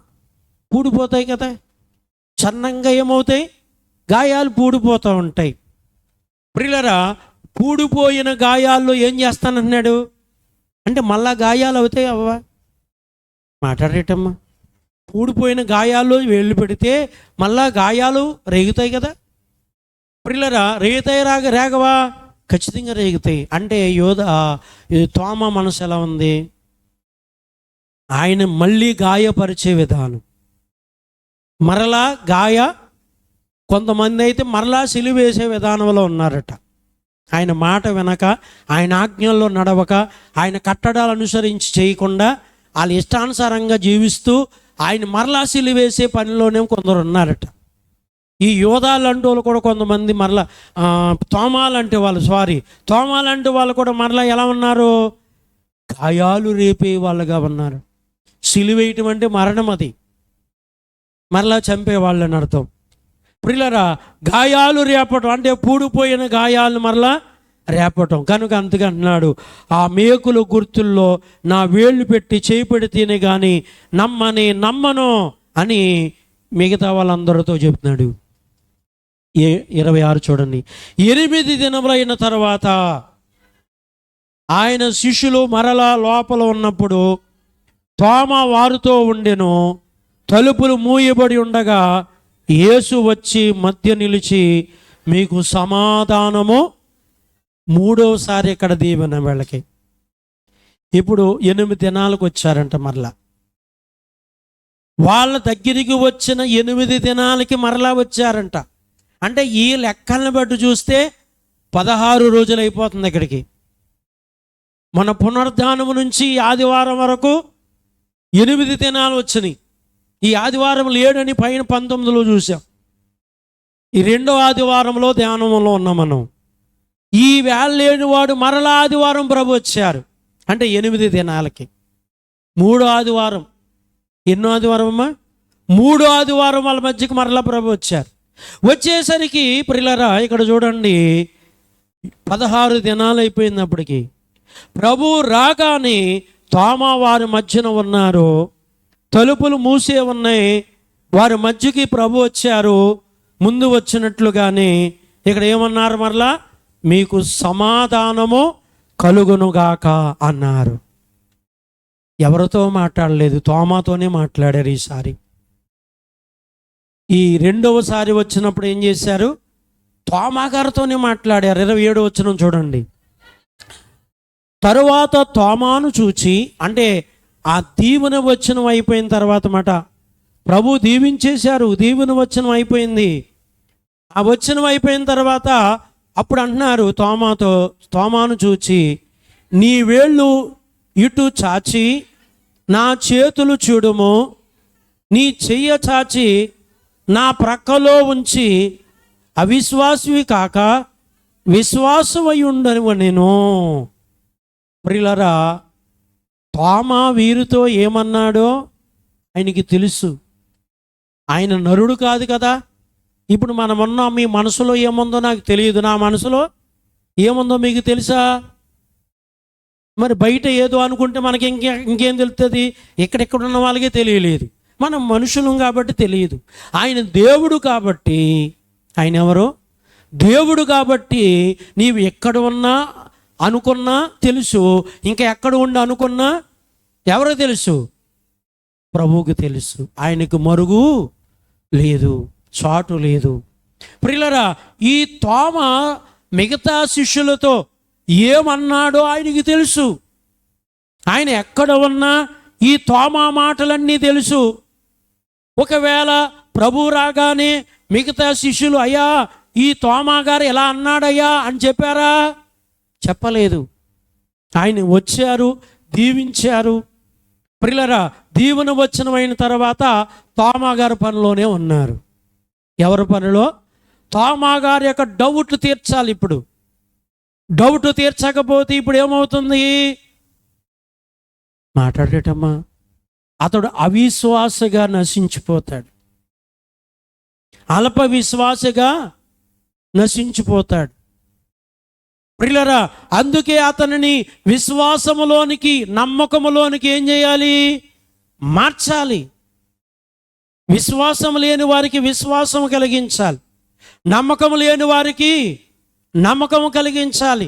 పూడిపోతాయి కదా. సన్నంగా ఏమవుతాయి? గాయాలు పూడిపోతూ ఉంటాయి. ప్రియులరా, పూడిపోయిన గాయాల్లో ఏం చేస్తానంటున్నాడు? అంటే మళ్ళా గాయాలు అవుతాయి అవ్వా? మాట్లాడేటమ్మా. పూడిపోయిన గాయాల్లో వేళ్ళు పెడితే మళ్ళా గాయాలు రేగుతాయి కదా. ప్రియులరా, రేగుతాయి రేగవా? ఖచ్చితంగా రేగుతాయి. అంటే తోమా మనసు ఎలా ఉంది? ఆయన మళ్ళీ గాయపరిచే విధానం, మరలా కొంతమంది అయితే మరలా సిలువేసే విధానంలో ఉన్నారట. ఆయన మాట వినక, ఆయన ఆజ్ఞల్లో నడవక, ఆయన కట్టడాలు అనుసరించి చేయకుండా వాళ్ళ ఇష్టానుసారంగా జీవిస్తూ ఆయన మరలా సిలువేసే పనిలోనే కొందరు ఉన్నారట. ఈ యోధాలంటే వాళ్ళు కూడా కొంతమంది మరలా తోమాలంటే వాళ్ళు కూడా మరలా ఎలా ఉన్నారు? గాయాలు రేపే వాళ్ళగా ఉన్నారు. సిలువేయటం అంటే మరణం, అది మరలా చంపేవాళ్ళని అర్థం. ప్రియులరా, గాయాలు రేపటం అంటే పూడిపోయిన గాయాలు మరలా రేపటం. కనుక అంతగా అంటున్నాడు, ఆ మేకుల గుర్తుల్లో నా వేళ్ళు పెట్టి చేయి పెడితేనే కానీ నమ్మను అని మిగతా వాళ్ళందరితో చెప్తున్నాడు. 26 చూడండి. 8 దినములైన తర్వాత ఆయన శిష్యులు మరలా లోపల ఉన్నప్పుడు తోమా వారితో ఉండెను. తలుపులు మూయబడి ఉండగా యేసు వచ్చి మధ్య నిలిచి, మీకు సమాధానము. 3వసారి ఇక్కడ దీవెన వీళ్ళకి. ఇప్పుడు 8 దినాలకు వచ్చారంట. మరలా వాళ్ళ దగ్గరికి వచ్చిన 8 దినాలకి మరలా వచ్చారంట. అంటే ఈ లెక్కలను బట్టి చూస్తే 16 రోజులు అయిపోతుంది ఇక్కడికి. మన పునరుద్ధానము నుంచి ఆదివారం వరకు 8 దినాలు వచ్చినాయి. ఈ ఆదివారం లేడని పైన 19లో చూసాం. ఈ 2వ ఆదివారంలో ధ్యానంలో ఉన్నాం మనం. ఈ వేళ లేనివాడు మరలా ఆదివారం ప్రభు వచ్చారు. అంటే 8 దినాలకి 3వ ఆదివారం. ఎన్నో ఆదివారం అమ్మా? 3వ ఆదివారం వాళ్ళ మధ్యకి మరలా ప్రభు వచ్చారు. వచ్చేసరికి ప్రియులరా, ఇక్కడ చూడండి, 16 దినాలు అయిపోయినప్పటికీ ప్రభు రాగానే తోమా వారి మధ్యన ఉన్నారు. తలుపులు మూసే ఉన్నాయి. వారి మధ్యకి ప్రభు వచ్చారు. ముందు వచ్చినట్లుగానే ఇక్కడ ఏమన్నారు? మరలా మీకు సమాధానము కలుగునుగాక అన్నారు. ఎవరితో మాట్లాడలేదు, తోమాతోనే మాట్లాడారు. ఈసారి ఈ 2వసారి వచ్చినప్పుడు ఏం చేశారు? తోమా గారితోనే మాట్లాడారు. 27 వచనం చూడండి. తరువాత తోమాను చూచి, అంటే ఆ దీవెన వచనం అయిపోయిన తర్వాత మాట ప్రభు దీవించేశారు. దీవెన వచనం అయిపోయింది. ఆ వచనం అయిపోయిన తర్వాత అప్పుడు అంటున్నారు తోమాను చూచి, నీ వేళ్ళు ఇటు చాచి నా చేతులు చూడుము, నీ చెయ్య చాచి నా ప్రక్కలో ఉంచి అవిశ్వాసివి కాక విశ్వాసమై ఉండనివ నేను. ప్రియులరా, తోమా వీరితో ఏమన్నాడో ఆయనకి తెలుసు. ఆయన నరుడు కాదు కదా. ఇప్పుడు మనమున్నాం, మీ మనసులో ఏముందో నాకు తెలియదు, నా మనసులో ఏముందో మీకు తెలుసా? మరి బయట ఏదో అనుకుంటే మనకి ఇంకేం తెలుస్తుంది? ఎక్కడెక్కడ ఉన్న వాళ్ళకే తెలియలేదు. మనం మనుషులం కాబట్టి తెలియదు. ఆయన దేవుడు కాబట్టి, ఆయన ఎవరు? దేవుడు కాబట్టి నీవు ఎక్కడ ఉన్నా అనుకున్నా తెలుసు. ఇంకా ఎక్కడ ఉండి అనుకున్నా ఎవరు తెలుసు? ప్రభువుకు తెలుసు. ఆయనకు మరుగు లేదు, చాటు లేదు. ప్రియులారా, ఈ తోమ మిగతా శిష్యులతో ఏమన్నాడో ఆయనకి తెలుసు. ఆయన ఎక్కడ ఉన్నా ఈ తోమ మాటలన్నీ తెలుసు. ఒకవేళ ప్రభు రాగానే మిగతా శిష్యులు అయ్యా ఈ తోమా గారు ఎలా అన్నాడయ్యా అని చెప్పారా? చెప్పలేదు. ఆయన వచ్చారు, దీవించారు. ప్రియులారా, దీవెన వచనమైన తర్వాత తోమా గారు పనిలోనే ఉన్నారు. ఎవరి పనిలో? తోమా గారి యొక్క డౌట్ తీర్చాలి. ఇప్పుడు డౌట్ తీర్చకపోతే ఇప్పుడు ఏమవుతుంది? మాట్లాడేటమ్మా, అతడు అవిశ్వాసగా నశించిపోతాడు, అల్ప విశ్వాసగా నశించిపోతాడు. ప్రియులారా, అందుకే అతనిని విశ్వాసములోనికి, నమ్మకములోనికి ఏం చేయాలి? మార్చాలి. విశ్వాసం లేని వారికి విశ్వాసం కలిగించాలి, నమ్మకం లేని వారికి నమ్మకం కలిగించాలి.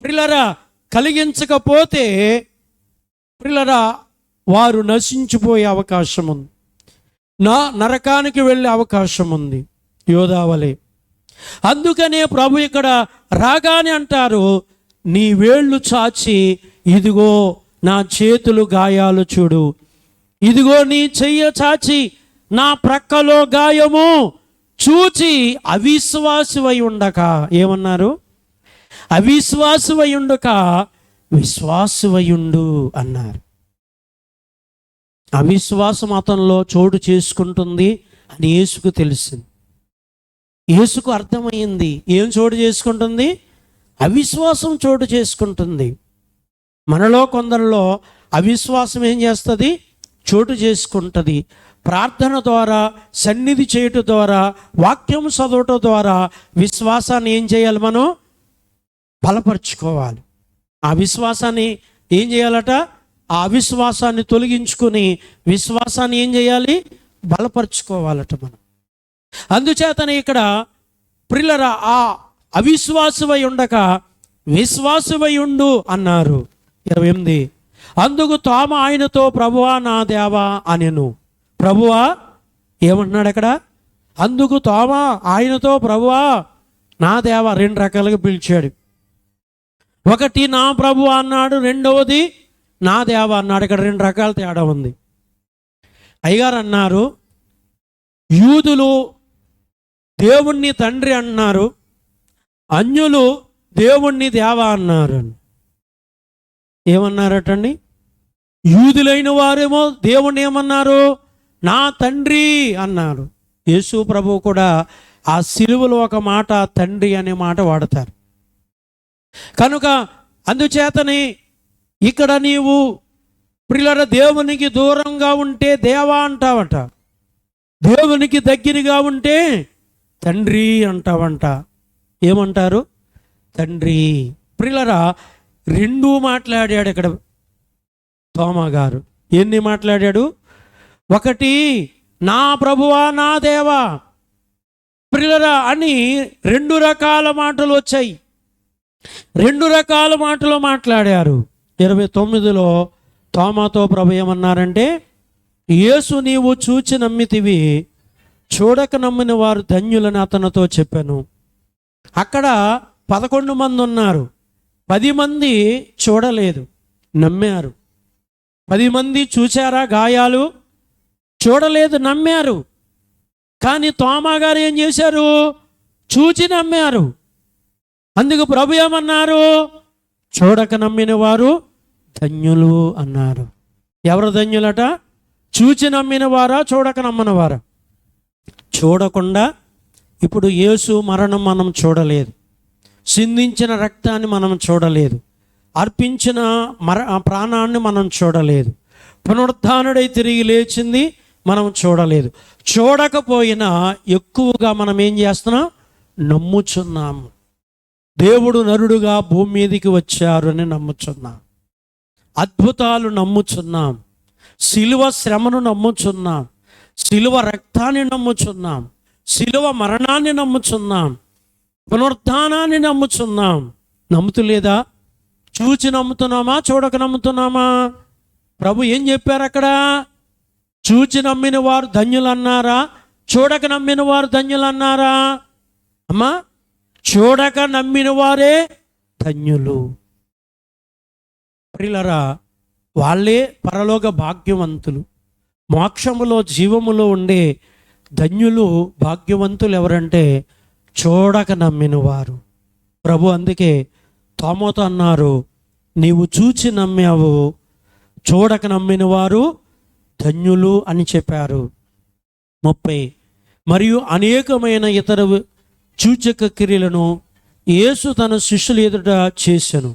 ప్రియులారా, కలిగించకపోతే ప్రియులారా వారు నశించిపోయే అవకాశం ఉంది, నరకానికి వెళ్ళే అవకాశం ఉంది, యోధావలే. అందుకనే ప్రభు ఇక్కడ రాగానే అంటారు, నీ వేళ్ళు చాచి ఇదిగో నా చేతులు గాయాలు చూడు, ఇదిగో నీ చెయ్య చాచి నా ప్రక్కలో గాయము చూచి అవిశ్వాసమై ఉండక, ఏమన్నారు? అవిశ్వాసమై ఉండక విశ్వాసమయుండు అన్నారు. అవిశ్వాసం అతనిలో చోటు చేసుకుంటుంది అని యేసుకు తెలిసింది. యేసుకు అర్థమైంది. ఏం చోటు చేసుకుంటుంది? అవిశ్వాసం చోటు చేసుకుంటుంది. మనలో కొందరిలో అవిశ్వాసం ఏం చేస్తుంది? చోటు చేసుకుంటుంది. ప్రార్థన ద్వారా, సన్నిధి చేయటం ద్వారా, వాక్యం చదవటం ద్వారా విశ్వాసాన్ని ఏం చేయాలి? మనం బలపరుచుకోవాలి. ఆ విశ్వాసాన్ని ఏం చేయాలట? ఆ అవిశ్వాసాన్ని తొలగించుకొని విశ్వాసాన్ని ఏం చేయాలి? బలపరుచుకోవాలట మనం. అందుచేతనే ఇక్కడ ప్రియులారా, ఆ అవిశ్వాసమై ఉండక విశ్వాసమై ఉండు అన్నారు. 28. అందుకు తోమ ఆయనతో ప్రభువా నా దేవా అనెను. ప్రభువా ఏమంటున్నాడు అక్కడ? అందుకు తోమ ఆయనతో ప్రభువా నా దేవా, రెండు రకాలుగా పిలిచాడు. ఒకటి నా ప్రభువా అన్నాడు, రెండవది నా దేవా అన్నాడు. ఇక్కడ రెండు రకాల తేడా ఉంది. అయ్యగారు అన్నారు, యూదులు దేవుణ్ణి తండ్రి అన్నారు, అన్యులు దేవుణ్ణి దేవా అన్నారు. ఏమన్నారటండి? యూదులైన వారేమో దేవుణ్ణి ఏమన్నారు? నా తండ్రి అన్నారు. యేసు ప్రభువు కూడా ఆ సిలువలో ఒక మాట తండ్రి అనే మాట వాడతారు. కనుక అందుచేతనే ఇక్కడ నీవు ప్రియులారా దేవునికి దూరంగా ఉంటే దేవా అంటావట, దేవునికి దగ్గరగా ఉంటే తండ్రి అంటావంట. ఏమంటారు? తండ్రి. ప్రియులారా, రెండూ మాట్లాడాడు ఇక్కడ తోమా గారు. ఎన్ని మాట్లాడాడు? ఒకటి నా ప్రభువా నా దేవా ప్రియులారా అని రెండు రకాల మాటలు వచ్చాయి. రెండు రకాల మాటలు మాట్లాడారు. 29లో తోమాతో ప్రభు ఏమన్నారంటే, యేసు నీవు చూచి నమ్మితివి, చూడక నమ్మిన వారు ధన్యులని అతనితో చెప్పాను. అక్కడ 11 మంది ఉన్నారు. 10 మంది చూడలేదు, నమ్మారు. 10 మంది చూచారా గాయాలు? చూడలేదు, నమ్మారు. కానీ తోమా గారు ఏం చేశారు? చూచి నమ్మారు. అందుకు ప్రభు ఏమన్నారు? చూడక నమ్మిన వారు ధన్యులు అన్నారు. ఎవరు ధన్యులట? చూచి నమ్మిన వారా, చూడక నమ్మని వారా? చూడకుండా ఇప్పుడు యేసు మరణం మనం చూడలేదు, సిందించిన రక్తాన్ని మనం చూడలేదు, అర్పించిన ప్రాణాన్ని మనం చూడలేదు, పునరుద్ధానుడై తిరిగి లేచింది మనం చూడలేదు. చూడకపోయినా ఎక్కువగా మనం ఏం చేస్తున్నాం? నమ్ముచున్నాము. దేవుడు నరుడుగా భూమి మీదకి వచ్చారు అని నమ్ముచున్నాం. అద్భుతాలు నమ్ముచున్నాం. శిలువ శ్రమను నమ్ముచున్నాం. శిలువ రక్తాన్ని నమ్ముచున్నాం. శిలువ మరణాన్ని నమ్ముచున్నాం. పునరుద్ధానాన్ని నమ్ముచున్నాం. నమ్ముతులేదా? చూచి నమ్ముతున్నామా, చూడక నమ్ముతున్నామా? ప్రభు ఏం చెప్పారు అక్కడ? చూచి నమ్మిన వారు ధన్యులు అన్నారా, చూడక నమ్మిన వారు ధన్యులు అన్నారా? అమ్మా, చూడక నమ్మిన వారే ధన్యులు. ప్రియులారా, వాళ్ళే పరలోక భాగ్యవంతులు. మోక్షములో జీవములో ఉండే ధన్యులు, భాగ్యవంతులు ఎవరంటే చూడక నమ్మిన వారు. ప్రభు అందుకే తోమాతో అన్నారు, నీవు చూచి నమ్మావు, చూడక నమ్మిన వారు ధన్యులు అని చెప్పారు. 30 మరియు అనేకమైన ఇతర సూచక క్రియలను యేసు తన శిష్యుల ఎదుట చేసెను.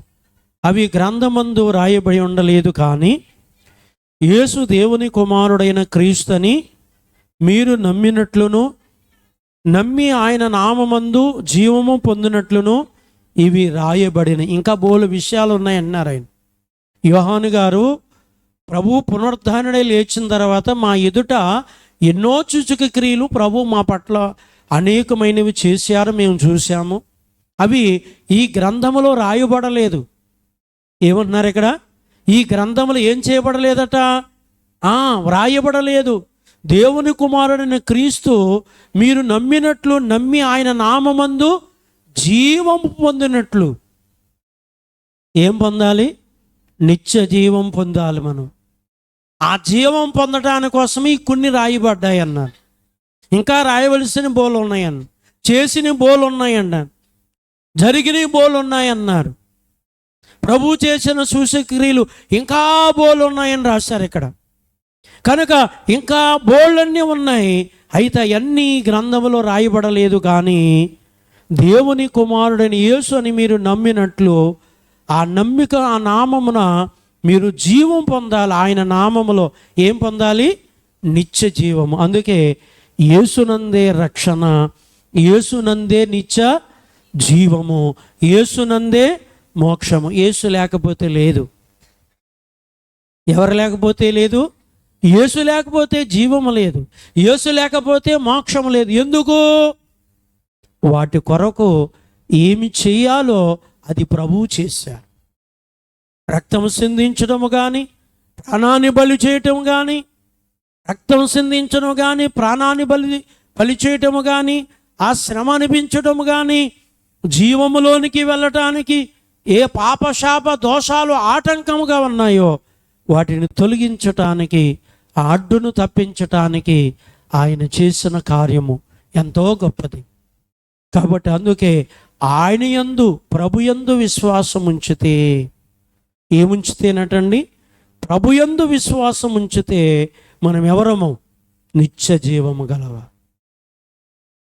అవి గ్రంథమందు రాయబడి ఉండలేదు, కానీ యేసు దేవుని కుమారుడైన క్రీస్తుని మీరు నమ్మినట్లును, నమ్మి ఆయన నామమందు జీవము పొందినట్లును ఇవి రాయబడిన. ఇంకా బోలు విషయాలు ఉన్నాయన్నారు ఆయన. యోహాను గారు, ప్రభు పునరుద్ధానుడై లేచిన తర్వాత మా ఎదుట ఎన్నో సూచక క్రియలు ప్రభు మా పట్ల అనేకమైనవి చేశారు, మేము చూసాము. అవి ఈ గ్రంథములో రాయబడలేదు. ఏమంటున్నారు ఇక్కడ? ఈ గ్రంథములు ఏం చేయబడలేదట? వ్రాయబడలేదు. దేవుని కుమారుడైన క్రీస్తు మీరు నమ్మినట్లు, నమ్మి ఆయన నామమందు జీవం పొందినట్లు. ఏం పొందాలి? నిత్య జీవం పొందాలి మనం. ఆ జీవం పొందటానికి కోసం ఈ కొన్ని రాయబడ్డాయి అన్నారు. ఇంకా రాయవలసిన బోలు ఉన్నాయన్న, చేసిన బోలు ఉన్నాయన్నారు, జరిగిన బోలు ఉన్నాయన్నారు. ప్రభు చేసిన సూచక్రియలు ఇంకా బోలు ఉన్నాయని రాశారు ఇక్కడ. కనుక ఇంకా బోళ్ళన్నీ ఉన్నాయి. అయితే అవన్నీ గ్రంథంలో రాయబడలేదు, కానీ దేవుని కుమారుడైన యేసు అని మీరు నమ్మినట్లు ఆ నమ్మిక, ఆ నామమున మీరు జీవం పొందాలి. ఆయన నామములో ఏం పొందాలి? నిత్య జీవము. అందుకే యేసునందే రక్షణ, యేసునందే నిత్య జీవము, యేసునందే మోక్షము. యేసు లేకపోతే లేదు. ఎవరు లేకపోతే లేదు? యేసు లేకపోతే జీవము లేదు, యేసు లేకపోతే మోక్షము లేదు. ఎందుకు? వాటి కొరకు ఏమి చేయాలో అది ప్రభువు చేశారు. రక్తం సిందించడం కానీ, ప్రాణాన్ని బలి చేయటం కానీ, రక్తం సిందించడం కానీ, ప్రాణాన్ని బలి చేయటము కానీ, ఆ శ్రమ అనిపించడం కానీ, జీవములోనికి వెళ్ళటానికి ఏ పాపశాప దోషాలు ఆటంకముగా ఉన్నాయో వాటిని తొలగించటానికి, ఆ అడ్డును తప్పించటానికి ఆయన చేసిన కార్యము ఎంతో గొప్పది. కాబట్టి అందుకే ఆయన యందు, ప్రభు యందు విశ్వాసం ఉంచితే, ఏముంచితేనటండి? ప్రభు యందు విశ్వాసం ఉంచితే మనం ఎవరము? నిత్య జీవము గలవ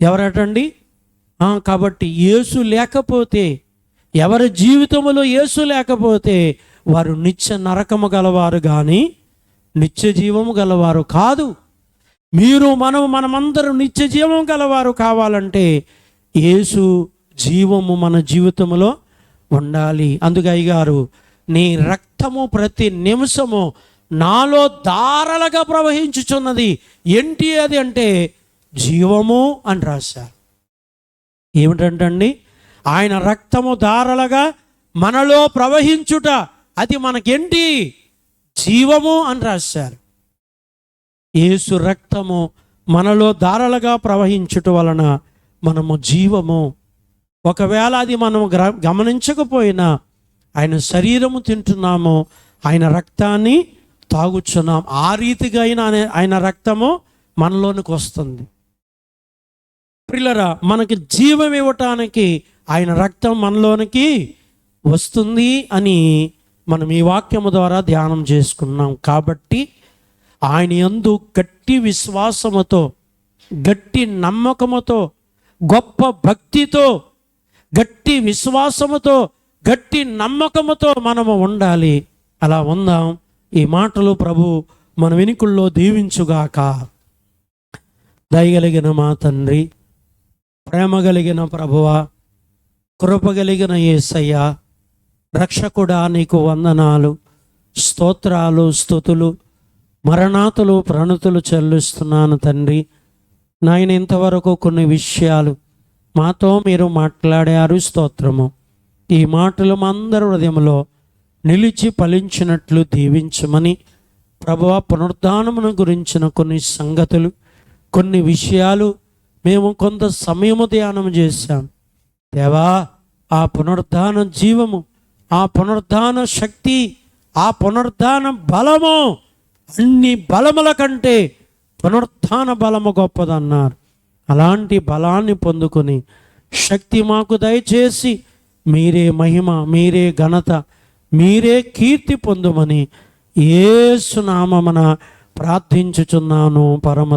ఎవరటండి? కాబట్టి యేసు లేకపోతే, ఎవరి జీవితంలో యేసు లేకపోతే వారు నిత్య నరకము గలవారు కానీ నిత్య జీవము గలవారు కాదు. మనమందరం నిత్య జీవం గలవారు కావాలంటే యేసు జీవము మన జీవితంలో ఉండాలి. అందుకే అయ్యగారు, నీ రక్తము ప్రతి నిమిషము నాలో ధారలుగా ప్రవహించుచున్నది. ఏంటి అది అంటే జీవము అని రాశారు. ఏమిటంటండి? ఆయన రక్తము ధారలుగా మనలో ప్రవహించుట, అది మనకేంటి? జీవము అని రాశారు. యేసు రక్తము మనలో ధారలుగా ప్రవహించుట వలన మనము జీవము. ఒకవేళ అది మనం గమనించకపోయినా ఆయన శరీరము తింటున్నాము, ఆయన రక్తాన్ని తాగుచున్నాం. ఆ రీతిగా ఆయన రక్తము మనలోనికి వస్తుంది. ప్రియులారా, మనకి జీవం ఇవ్వటానికి ఆయన రక్తం మనలోనికి వస్తుంది అని మనం ఈ వాక్యము ద్వారా ధ్యానం చేసుకున్నాం. కాబట్టి ఆయన యందు గట్టి విశ్వాసముతో, గట్టి నమ్మకముతో, గొప్ప భక్తితో, గట్టి విశ్వాసముతో, గట్టి నమ్మకముతో మనము ఉండాలి. అలా ఉందాం. ఈ మాటలు ప్రభు మన వెనుకల్లో దీవించుగాక. దయగలిగిన మా తండ్రి, ప్రేమ కలిగిన ప్రభువా, కృపగలిగిన యేసయ్యా, రక్షకుడా నీకు వందనాలు, స్తోత్రాలు, స్తుతులు, మరణాతులు, ప్రణతులు చెల్లిస్తున్నాను తండ్రి. నాయన, ఇంతవరకు కొన్ని విషయాలు మాతో మీరు మాట్లాడారు, స్తోత్రము. ఈ మాటలు మా అందరి హృదయంలో నిలిచి ఫలించినట్లు దీవించమని ప్రభువా, పునరుద్ధానమును గురించిన కొన్ని సంగతులు, కొన్ని విషయాలు మేము కొంత సమయము ధ్యానం చేశాం. దేవా, ఆ పునరుద్ధాన జీవము, ఆ పునరుద్ధాన శక్తి, ఆ పునరుద్ధాన బలము అన్ని బలముల కంటే పునరుద్ధాన బలము గొప్పదన్నారు. అలాంటి బలాన్ని పొందుకొని శక్తి మాకు దయచేసి మీరే మహిమ, మీరే ఘనత, మీరే కీర్తి పొందుమని యేసు నామమున ప్రార్థించుచున్నాను పరమ